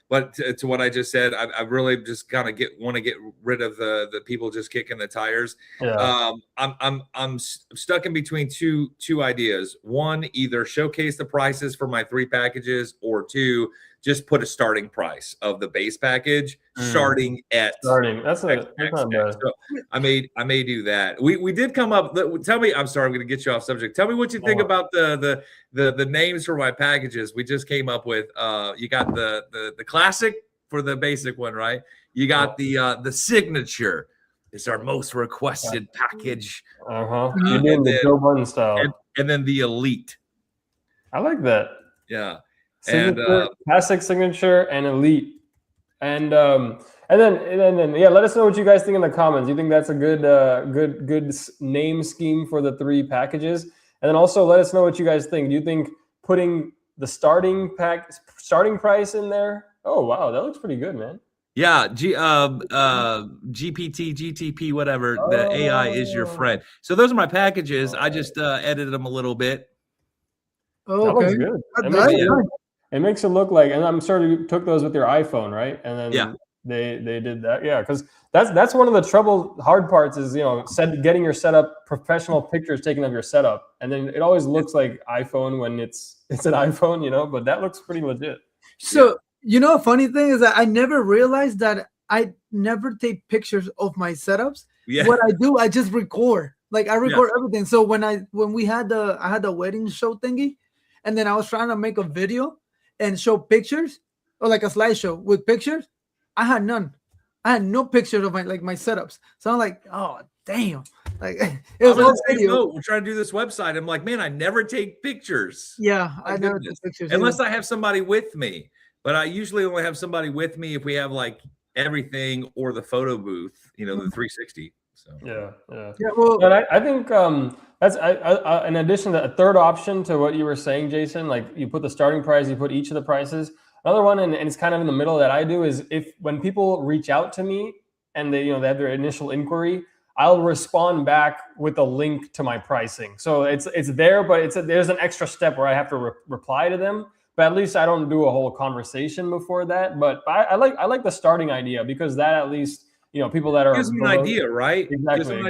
But to what I just said, I really just kind of want to get rid of the people just kicking the tires. Yeah. I'm stuck in between two ideas. One, either showcase the prices for my 3 packages, or 2, just put a starting price of the base package starting. That's not bad. So I may do that. We did come up. Tell me, I'm sorry, I'm going to get you off subject. Tell me what you think about the names for my packages. We just came up with. You got the classic for the basic one, right? You got the signature. It's our most requested package. You did the Joe Budden style, and then the elite. I like that. Yeah. Signature, classic, signature, and elite, and then let us know what you guys think in the comments. You think that's a good name scheme for the 3 packages? And then also let us know what you guys think. Do you think putting the starting price in there? Oh wow, that looks pretty good, man. Yeah, GPT, GTP, whatever. The AI is your friend. So those are my packages. I just edited them a little bit. That looks good. It makes it look like, and I'm sure you took those with your iPhone, right? And then they did that, because that's one of the hard parts is getting your setup, professional pictures taken of your setup, and then it always looks like iPhone when it's an iPhone, but that looks pretty legit. So a funny thing is that I never realized that I never take pictures of my setups. Yeah. What I do, I just record. Like I record everything. So when I had the wedding show thingy, and then I was trying to make a video and show pictures, or like a slideshow with pictures, I had none. I had no pictures of my setups. So I'm like, oh damn! Like it was all video. We're trying to do this website. I'm like, man, I never take pictures. Yeah, I never take pictures unless I have somebody with me. But I usually only have somebody with me if we have like everything or the photo booth, the 360. So yeah. Well, but I think that's in addition to a third option to what you were saying, Jason. Like you put the starting price, you put each of the prices. Another one, and it's kind of in the middle that I do is when people reach out to me and they have their initial inquiry, I'll respond back with a link to my pricing. So it's there, but there's an extra step where I have to reply to them. But at least I don't do a whole conversation before that. But I like the starting idea, because that at least people that are gives me an idea, right? Exactly.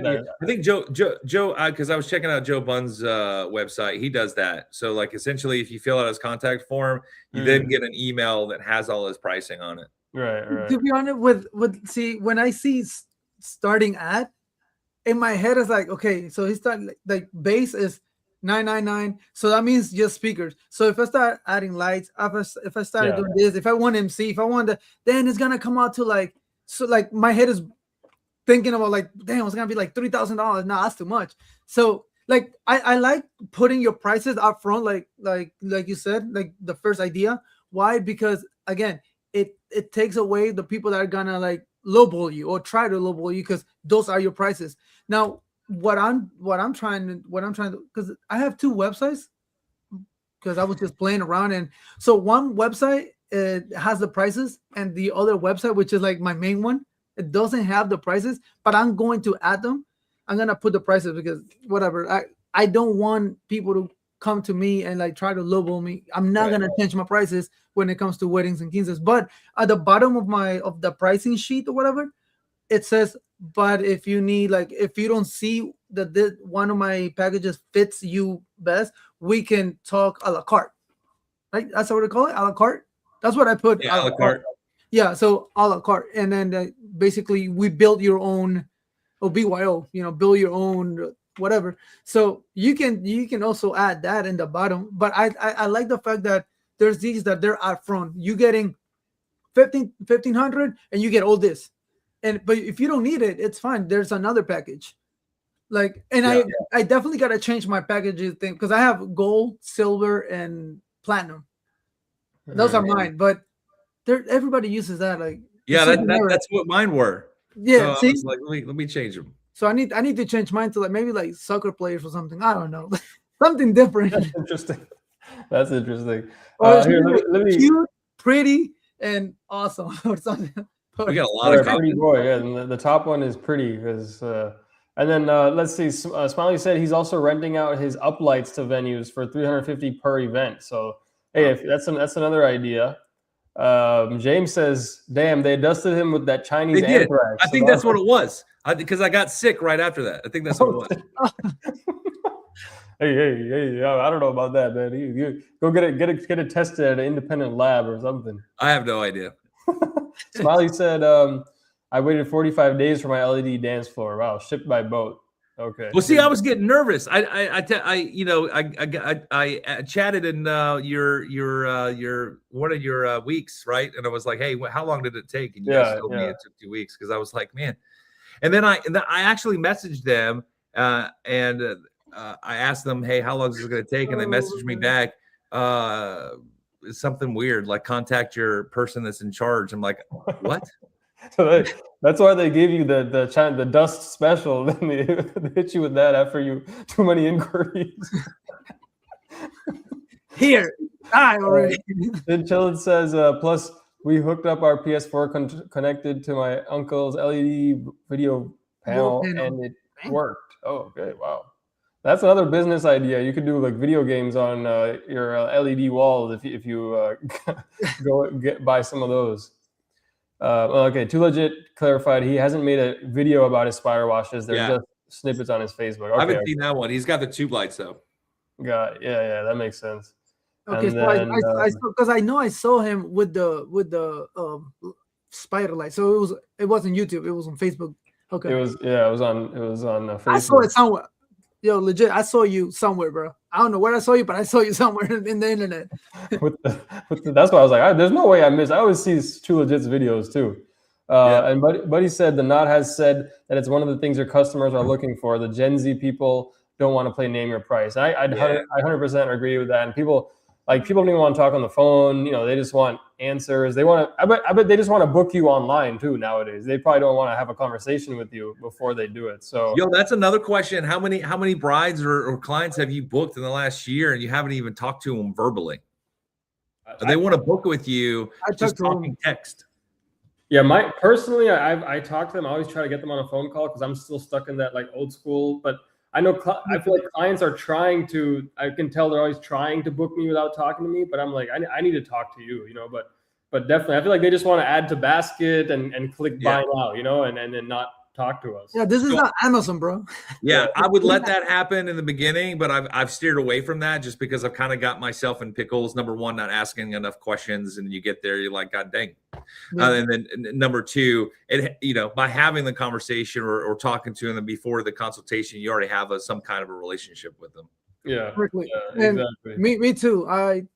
I think Joe, because I was checking out Joe Bunn's website, he does that. So like essentially, if you fill out his contact form, you then get an email that has all his pricing on it. Right. To be honest, when I see starting at, in my head is like, okay, so he started like base is $999, so that means just speakers. So if I start adding lights, if I started doing this, if I want MC, if I want to, then it's gonna come out to like, so like my head is thinking about like, damn, it's gonna be like $3,000. No, that's too much. So like I like putting your prices up front, like you said, like the first idea. Why? Because again, it takes away the people that are gonna like lowball you or try to lowball you, because those are your prices. Now what I'm trying to, because I have 2 websites, because I was just playing around, and so one website has the prices, and the other website, which is like my main one, it doesn't have the prices, but I'm going to add them. I'm gonna put the prices, because whatever, I don't want people to come to me and like try to lowball me. I'm not gonna change my prices when it comes to weddings and quinces. But at the bottom of the pricing sheet or whatever, it says, but if you need, like, if you don't see that this one of my packages fits you best, we can talk a la carte. Right? That's what we call it, a la carte. That's what I put. Yeah, a la carte. Yeah, so a la carte, and then basically we build your own, or BYO, build your own whatever. So you can also add that in the bottom. But I like the fact that there's these that they're up front. You getting 1,500, and you get all this. But if you don't need it, it's fine. There's another package. Like, and Yeah. I definitely got to change my packaging thing because I have gold, silver, and platinum. Those are mine, but everybody uses that. Like, Yeah, it's so generic. that's what mine were. Yeah, So I see? was like, let me change them. So I need to change mine to like maybe like soccer players or something. I don't know, something different. That's interesting. That's interesting. Or Here, let me. cute, pretty, and awesome or something. We got a lot of pretty comments. boy. Yeah, and the top one is pretty because. And then let's see. Smiley said he's also renting out his uplights to venues for $350 per event. So hey, if that's another idea. James says, "Damn, they dusted him with that Chinese They did. anthrax." I think that's what it was. Because I got sick right after that. I think that's what it was. Hey! I don't know about that, man. You go get it tested at an independent lab or something. I have no idea. Smiley said, "I waited 45 days for my LED dance floor. Wow, shipped by boat." Okay. Well, see, I was getting nervous. I chatted in your one of your weeks, right? And I was like, hey, how long did it take? And you guys told me it took 2 weeks because I was like, man. And then I actually messaged them and I asked them, hey, how long is it going to take? And they messaged me back something weird, like contact your person that's in charge. I'm like, what? So that's why they gave you the dust special. Then they hit you with that after too many inquiries. Here, I already. Then Chillin says, plus we hooked up our PS4 connected to my uncle's LED video panel and it worked. Oh, okay, wow. That's another business idea. You could do like video games on your LED walls if you go buy some of those. Okay, Too Legit clarified he hasn't made a video about his Spire washes. They're just snippets on his Facebook. Okay, I haven't seen that one. He's got the tube lights though. Yeah, that makes sense. Okay, because I know I saw him with the spider light. So it wasn't YouTube. It was on Facebook. Okay. It was on Facebook. I saw it somewhere. Yo, legit, I saw you somewhere, bro. I don't know where I saw you, but I saw you somewhere in the internet. That's why I was like, there's no way I missed. I always see Too Legit's videos too. And Buddy said the Knot has said that it's one of the things your customers are looking for. The Gen Z people don't want to play name your price. I 100% agree with that. And people don't even want to talk on the phone. You know, they just want answers. They want to. I bet they just want to book you online too nowadays. They probably don't want to have a conversation with you before they do it. So, that's another question. How many brides or clients have you booked in the last year, and you haven't even talked to them verbally? They want to book with you, just talking text. Yeah, personally, I talk to them. I always try to get them on a phone call because I'm still stuck in that like old school. But I know I feel like clients are trying to. I can tell they're always trying to book me without talking to me. But I'm like, I need to talk to you, you know. But definitely, I feel like they just want to add to basket and click buy now, you know, and then not talk to us. Yeah, this is not Amazon, bro. Yeah, I would let that happen in the beginning, but I've steered away from that just because I've kind of got myself in pickles. Number one, not asking enough questions, and you get there, you're like, God dang. Yeah. And then number two, by having the conversation or talking to them before the consultation, you already have some kind of a relationship with them. Yeah, exactly. Me too.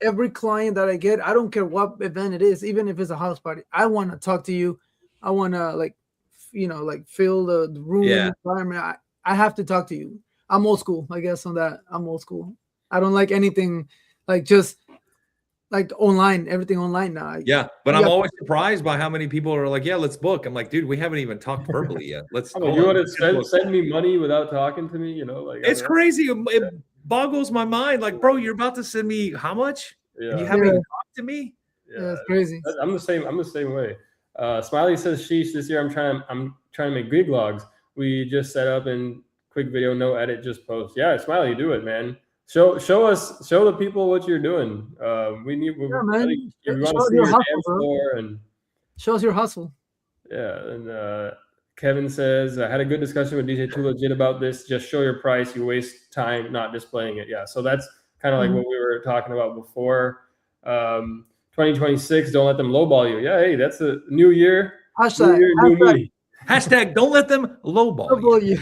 Every client that I get, I don't care what event it is, even if it's a house party, I want to talk to you. I want to feel the room environment. I have to talk to you. I'm old school, I guess, on that. I'm old school. I don't like anything like just like online, everything online now. Yeah, but I'm always surprised by how many people are like, yeah, let's book. I'm like, dude, we haven't even talked verbally yet. You want to send me money without talking to me? You know, like it's crazy. It boggles my mind. Like, bro, you're about to send me how much? Yeah. And you haven't even talked to me? Yeah, it's crazy. I'm the same way. Smiley says, "Sheesh, this year I'm trying to make gig logs. We just set up in quick video, no edit, just post." Yeah, Smiley, do it, man. Show the people what you're doing. We want to see your dance floor and show us your hustle. Yeah, and Kevin says, "I had a good discussion with DJ Too Legit about this. Just show your price. You waste time not displaying it." Yeah, so that's kind of like what we were talking about before. 2026, don't let them lowball you. Yeah, hey, that's a new year. Hashtag, new me. Hashtag, don't let them lowball you.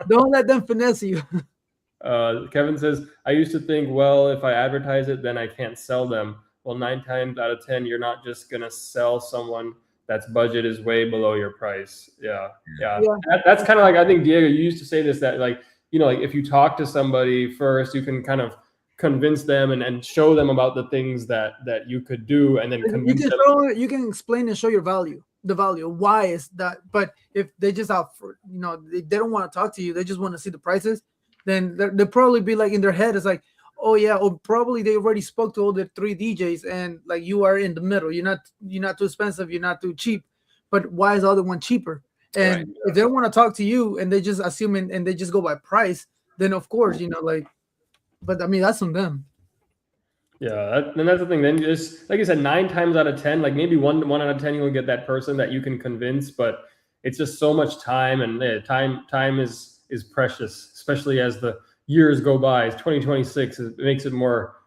Don't let them finesse you. Kevin says, I used to think, well, if I advertise it, then I can't sell them. Well, 9 times out of 10, you're not just going to sell someone that's budget is way below your price. Yeah. Yeah. That's kind of like, I think, Diego, you used to say this, that like, you know, like if you talk to somebody first, you can kind of convince them and show them about the things that you could do, and then convince them. You can explain and show your value, the value. Why is that? But if they just out for, you know, they don't want to talk to you, they just want to see the prices, then they'll probably be like in their head, it's like, oh yeah, or probably they already spoke to all the 3 DJs, and like you are in the middle. You're not too expensive, you're not too cheap. But why is the other one cheaper? And Right. if they don't want to talk to you and they just assume and they just go by price, then of course, you know, like, but I mean, that's on them. Yeah, and that's the thing. Then just like I said, 9 times out of 10, like maybe one out of 10, you'll get that person that you can convince. But it's just so much time, and time is precious, especially as the years go by. It's 2026. It makes it more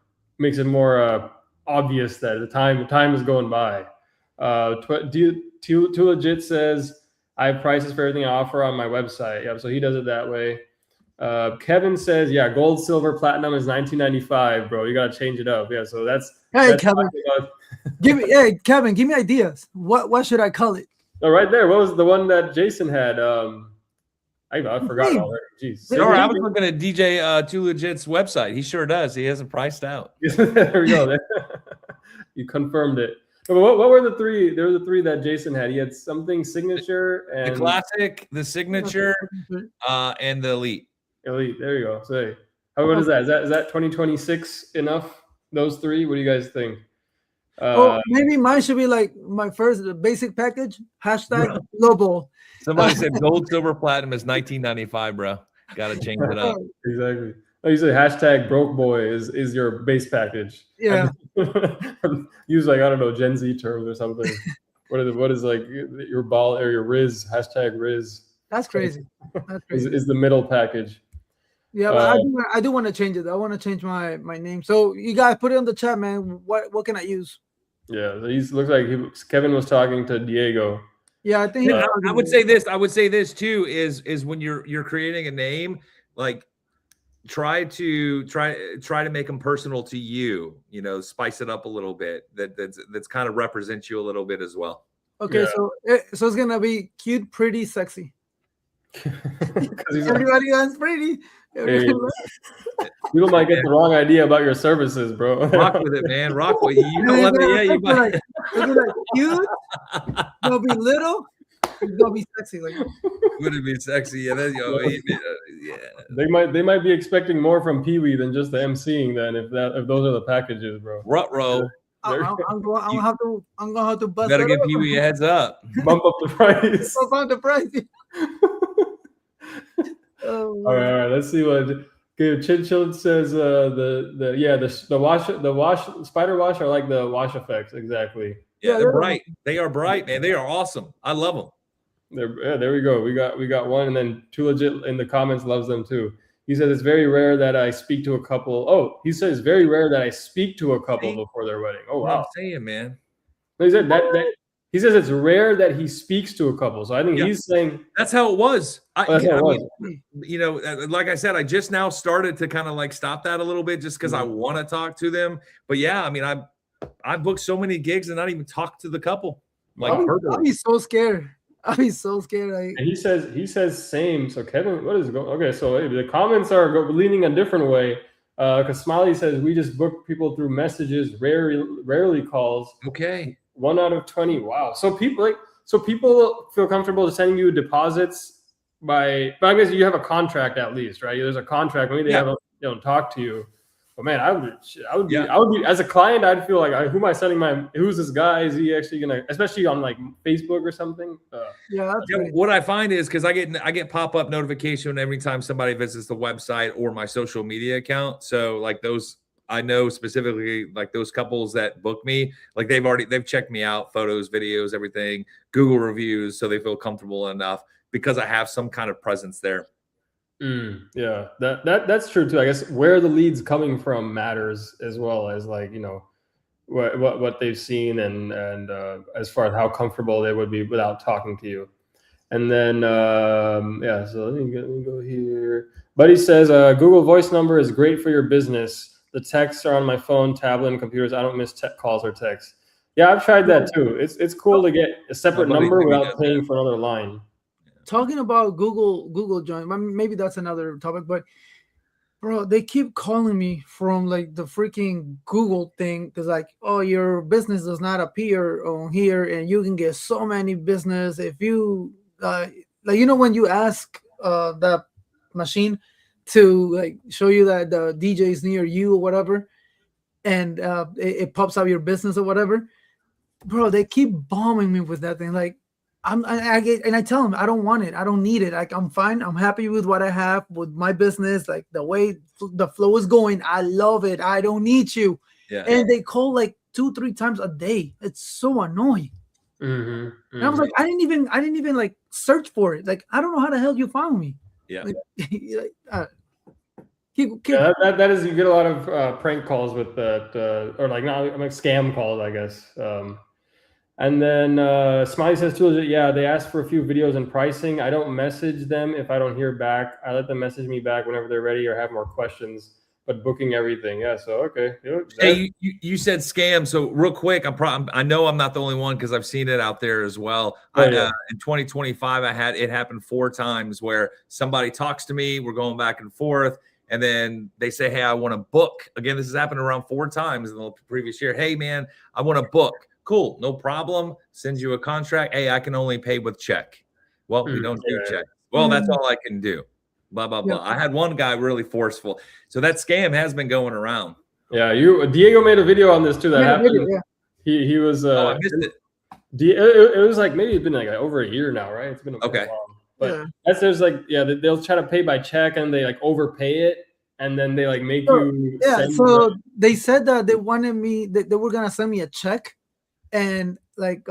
obvious that the time is going by. Too Legit says I have prices for everything I offer on my website. Yeah, so he does it that way. Kevin says, yeah, gold, silver, platinum is $19.95, bro. You gotta change it up. Yeah, so that's Kevin. Kevin, give me ideas. What should I call it? Oh, right there. What was the one that Jason had? I forgot already. Jeez. Sorry, I was looking at DJ Too Legit's website. He sure does. He hasn't priced out. There we go. You confirmed it. But what were the 3? There were the 3 that Jason had. He had something signature and the classic, the signature, and the elite. Elite. There you go. So what is that? Is that 2026 enough? Those 3? What do you guys think? Maybe mine should be like my first basic package. # Lobo. Somebody said gold, silver, platinum is $19.95, bro. Got to change it up. Exactly. Oh, you say # broke boy is your base package. Yeah. Use like, I don't know, Gen Z terms or something. What is like your ball or your Riz, # Riz. That's crazy. Is the middle package. Yeah, but I do want to change it. I want to change my name. So you guys put it in the chat, man. What can I use? Yeah, looks like Kevin was talking to Diego. Yeah, I think I would say this. I would say this too is when you're creating a name, like try to make them personal to you. You know, spice it up a little bit. That's kind of represents you a little bit as well. Okay, yeah. So it's gonna be cute, pretty, sexy. Everybody wants pretty. Hey, people might get the wrong idea about your services, bro. Rock with it, man. Rock with it. You know what? Yeah, you might. It'll be like cute. It'll be little. It's gonna be sexy. Like, would it be sexy? Yeah, yeah. They might be expecting more from Pee Wee than just the emceeing. Then if those are the packages, bro. Rut-row. I'm gonna have to bust. Better give Pee Wee a heads up. Bump up the price. Bump up the price. All right. Let's see what. Okay, Chin says the wash spider wash are like the wash effects exactly. Yeah, they're bright. They are bright, man. They are awesome. I love them. There we go. We got one, and then Too Legit in the comments loves them too. He says it's very rare that I speak to a couple. Oh, he says very rare that I speak to a couple before their wedding. Oh wow, I'm saying, man. He said that he says it's rare that he speaks to a couple. So I think he's saying that's how it was. Mean, you know, like I said, I just now started to kind of like stop that a little bit just because I want to talk to them. But yeah, I mean, I booked so many gigs and not even talked to the couple. Like I'll be so scared. I'll be so scared. And he says same. So Kevin, what is going? Okay, so the comments are leaning a different way. Because Smiley says we just book people through messages, rarely calls. Okay. 1 out of 20. Wow. So people feel comfortable sending you deposits I guess you have a contract at least, right? There's a contract. Maybe they don't talk to you. But man, I would be as a client, I'd feel like who am I sending who's this guy? Is he actually gonna, especially on like Facebook or something? What I find is because I get pop-up notification every time somebody visits the website or my social media account. So like those, I know specifically like those couples that book me, like they've checked me out, photos, videos, everything, Google reviews, so they feel comfortable enough because I have some kind of presence there. Yeah, that's true too. I guess where the lead's coming from matters as well as like, you know, what they've seen and as far as how comfortable they would be without talking to you. And then so let me go here. Buddy says Google Voice number is great for your business. The texts are on my phone, tablet, and computers. I don't miss calls or texts. Yeah, I've tried that too. It's cool to get a separate My buddy number Jimmy without does paying that. for another line. Talking about Google join, maybe that's another topic, but bro, they keep calling me from like the freaking Google thing because like, oh, your business does not appear on here, and you can get so many business if you like, you know, when you ask that machine to like show you that the DJ is near you or whatever, and it pops out your business or whatever. Bro, they keep bombing me with that thing. Like, I get, and I tell them I don't want it, I don't need it. Like, I'm fine, I'm happy with what I have with my business. Like the way the flow is going, I love it. I don't need you. Yeah. And they call like 2-3 times a day. It's so annoying. And I was like, I didn't even like search for it. Like, I don't know how the hell you found me. Yeah. Like, Yeah, that is, you get a lot of prank calls with that, or like not like scam calls, I guess. And then Smiley says too, yeah, they ask for a few videos and pricing. I don't message them if I don't hear back. I let them message me back whenever they're ready or have more questions. But booking everything, yeah. So okay. Hey, you said scam. So real quick, I know I'm not the only one because I've seen it out there as well. In 2025, I had it happen 4 times where somebody talks to me, we're going back and forth, and then they say, "Hey, I want to book." Again, this has happened around 4 times in the previous year. "Hey, man, I want to book." Cool, no problem. Sends you a contract. "Hey, I can only pay with check." Well, we don't do check. Well, that's all I can do. Blah blah blah. I had one guy really forceful, so that scam has been going around. Yeah, Diego made a video on this too. That happened. He was. I missed it. It was like maybe it's been like over a year now, right? It's been okay. Long. But there's like they'll try to pay by check and they like overpay it and then they like make you. So they said that they wanted me that they were gonna send me a check, and like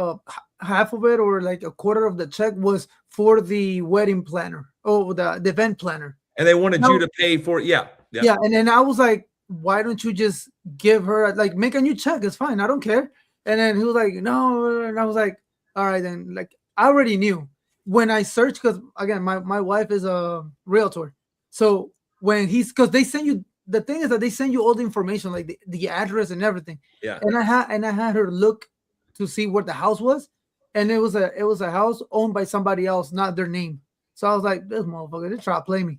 half of it or like a quarter of the check was for the wedding planner. Oh, the event planner. And they wanted you to pay for it. Yeah. And then I was like, why don't you just give her like make a new check? It's fine. I don't care. And then he was like, no. And I was like, all right, then. Like, I already knew when I searched, because again, my wife is a realtor. So when because they send you, the thing is that they send you all the information, like the address and everything. Yeah. And I had her look to see what the house was. And it was a house owned by somebody else, not their name. So I was like, this motherfucker, they try to play me.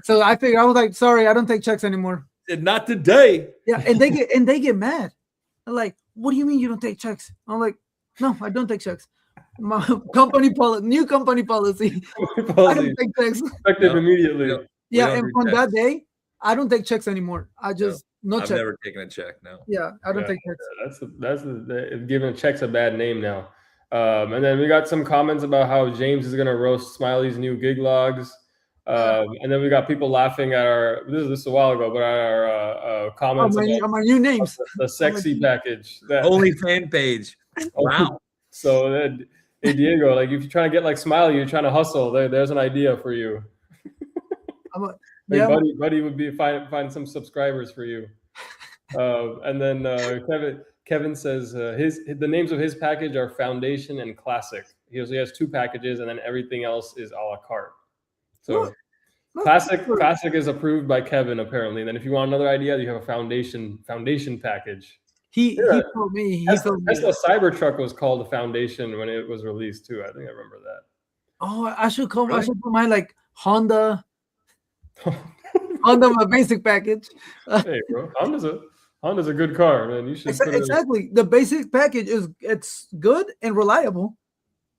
So I figured, I was like, sorry, I don't take checks anymore. Not today. Yeah, and they get mad. They're like, what do you mean you don't take checks? I'm like, no, I don't take checks. My new company policy. I don't take checks. Effective immediately. Yeah, and from that day, I don't take checks anymore. I just I've never taken a check. No. Yeah, I don't take checks. That's giving checks a bad name now. And then we got some comments about how James is gonna roast Smiley's new gig logs. And then we got people laughing at our this is a while ago, but our comments on my new names. The sexy package. Only fan page. Wow. So hey Diego, like if you're trying to get like Smiley, you're trying to hustle. There's an idea for you. Buddy would be find some subscribers for you. And then Kevin says the names of his package are Foundation and Classic. He has 2 packages, and then everything else is a la carte. So Classic is approved by Kevin apparently. And then if you want another idea, you have a Foundation package. He told me. Tesla Cybertruck was called the Foundation when it was released too. I think I remember that. Oh, I should call my like Honda. Honda, my basic package. Hey, bro, Honda's a good car, man. You should exactly. The basic package it's good and reliable.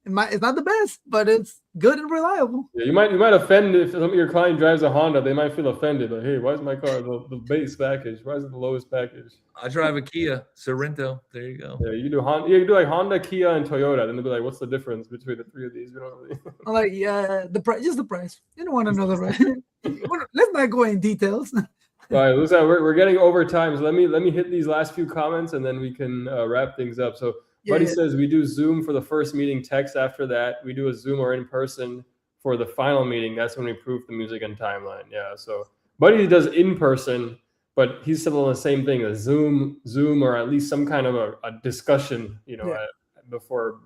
It's not the best, but it's good and reliable. Yeah, you might offend if some of your client drives a Honda. They might feel offended. Like, hey, why is my car the base package? Why is it the lowest package? I drive a Kia Sorento. There you go. Yeah, you do Honda. You do like Honda, Kia, and Toyota. Then they'll be like, "What's the difference between the 3 of these?" We don't really. I'm like, yeah, the price, just the price. You don't want to know the price. Let's not go in details. All right, listen, we're getting over time. So let me hit these last few comments, and then we can wrap things up. So. Buddy says we do Zoom for the first meeting, text after that. We do a Zoom or in person for the final meeting. That's when we proof the music and timeline. Yeah. So Buddy does in person, but he's still on the same thing as Zoom, or at least some kind of a discussion, before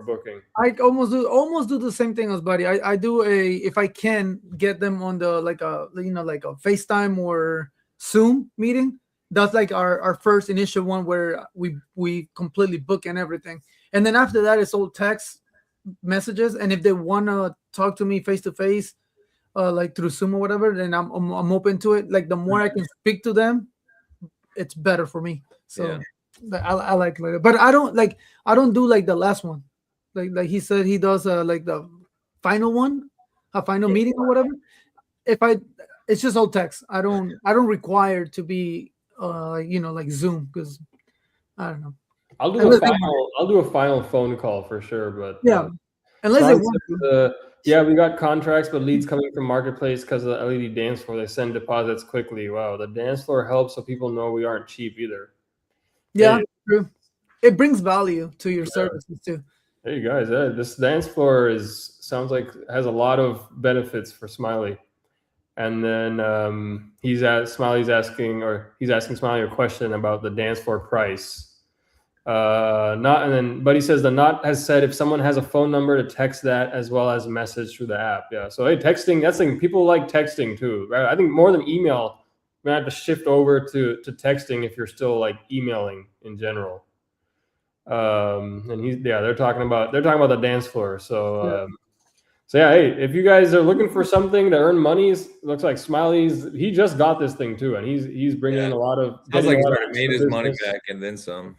booking. I almost do the same thing as Buddy. I do if I can get them on the like a FaceTime or Zoom meeting. that's like our first initial one where we completely book and everything. And then after that, it's all text messages. And if they want to talk to me face to face, like through Zoom or whatever, then I'm open to it. Like the more I can speak to them, it's better for me. So I like that. But I don't do like the last one. Like he said he does like the final one, a final meeting or whatever. It's just all text. I don't require to be like Zoom, because I don't know. I'll do a final phone call for sure, but Yeah, unless they Sean want says, to. yeah, we got contracts, but leads coming from marketplace because of the LED dance floor. They send deposits quickly. Wow, the dance floor helps so people know we aren't cheap either. Yeah, true. It brings value to your services too. Hey guys, this dance floor sounds like has a lot of benefits for Smiley. And then Smiley's asking Smiley a question about the dance floor price. But he says the Knot has said if someone has a phone number to text that as well as a message through the app. Yeah. So hey, texting, that's the thing. People like texting too. Right? I think more than email, we have to shift over to texting if you're still like emailing in general. And they're talking about the dance floor. So so yeah, hey, if you guys are looking for something to earn money, looks like he just got this thing too, and he's bringing in a lot of. Sounds like he's already made his money back and then some.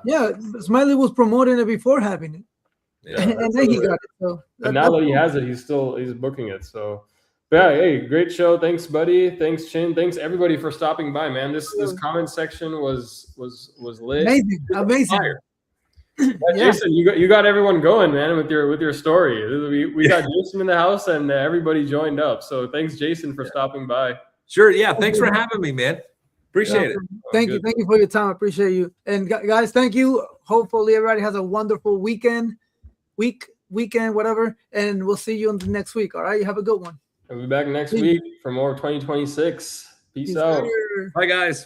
Yeah, Smiley was promoting it before having it. Yeah, and then he got it. So but now that he has it, he's booking it. So yeah, hey, great show. Thanks, buddy. Thanks, Chin. Thanks everybody for stopping by, man. This comment section was lit. Amazing. Jason, you got everyone going, man, with your story. We got Jason in the house, and everybody joined up. So thanks, Jason, for stopping by. Sure, yeah. Thanks for having me, man. Appreciate it. Thank you for your time. I appreciate you. And guys, thank you. Hopefully, everybody has a wonderful weekend, whatever. And we'll see you on the next week. All right, have a good one. We'll be back next week for more 2026. Peace out. Bye, guys.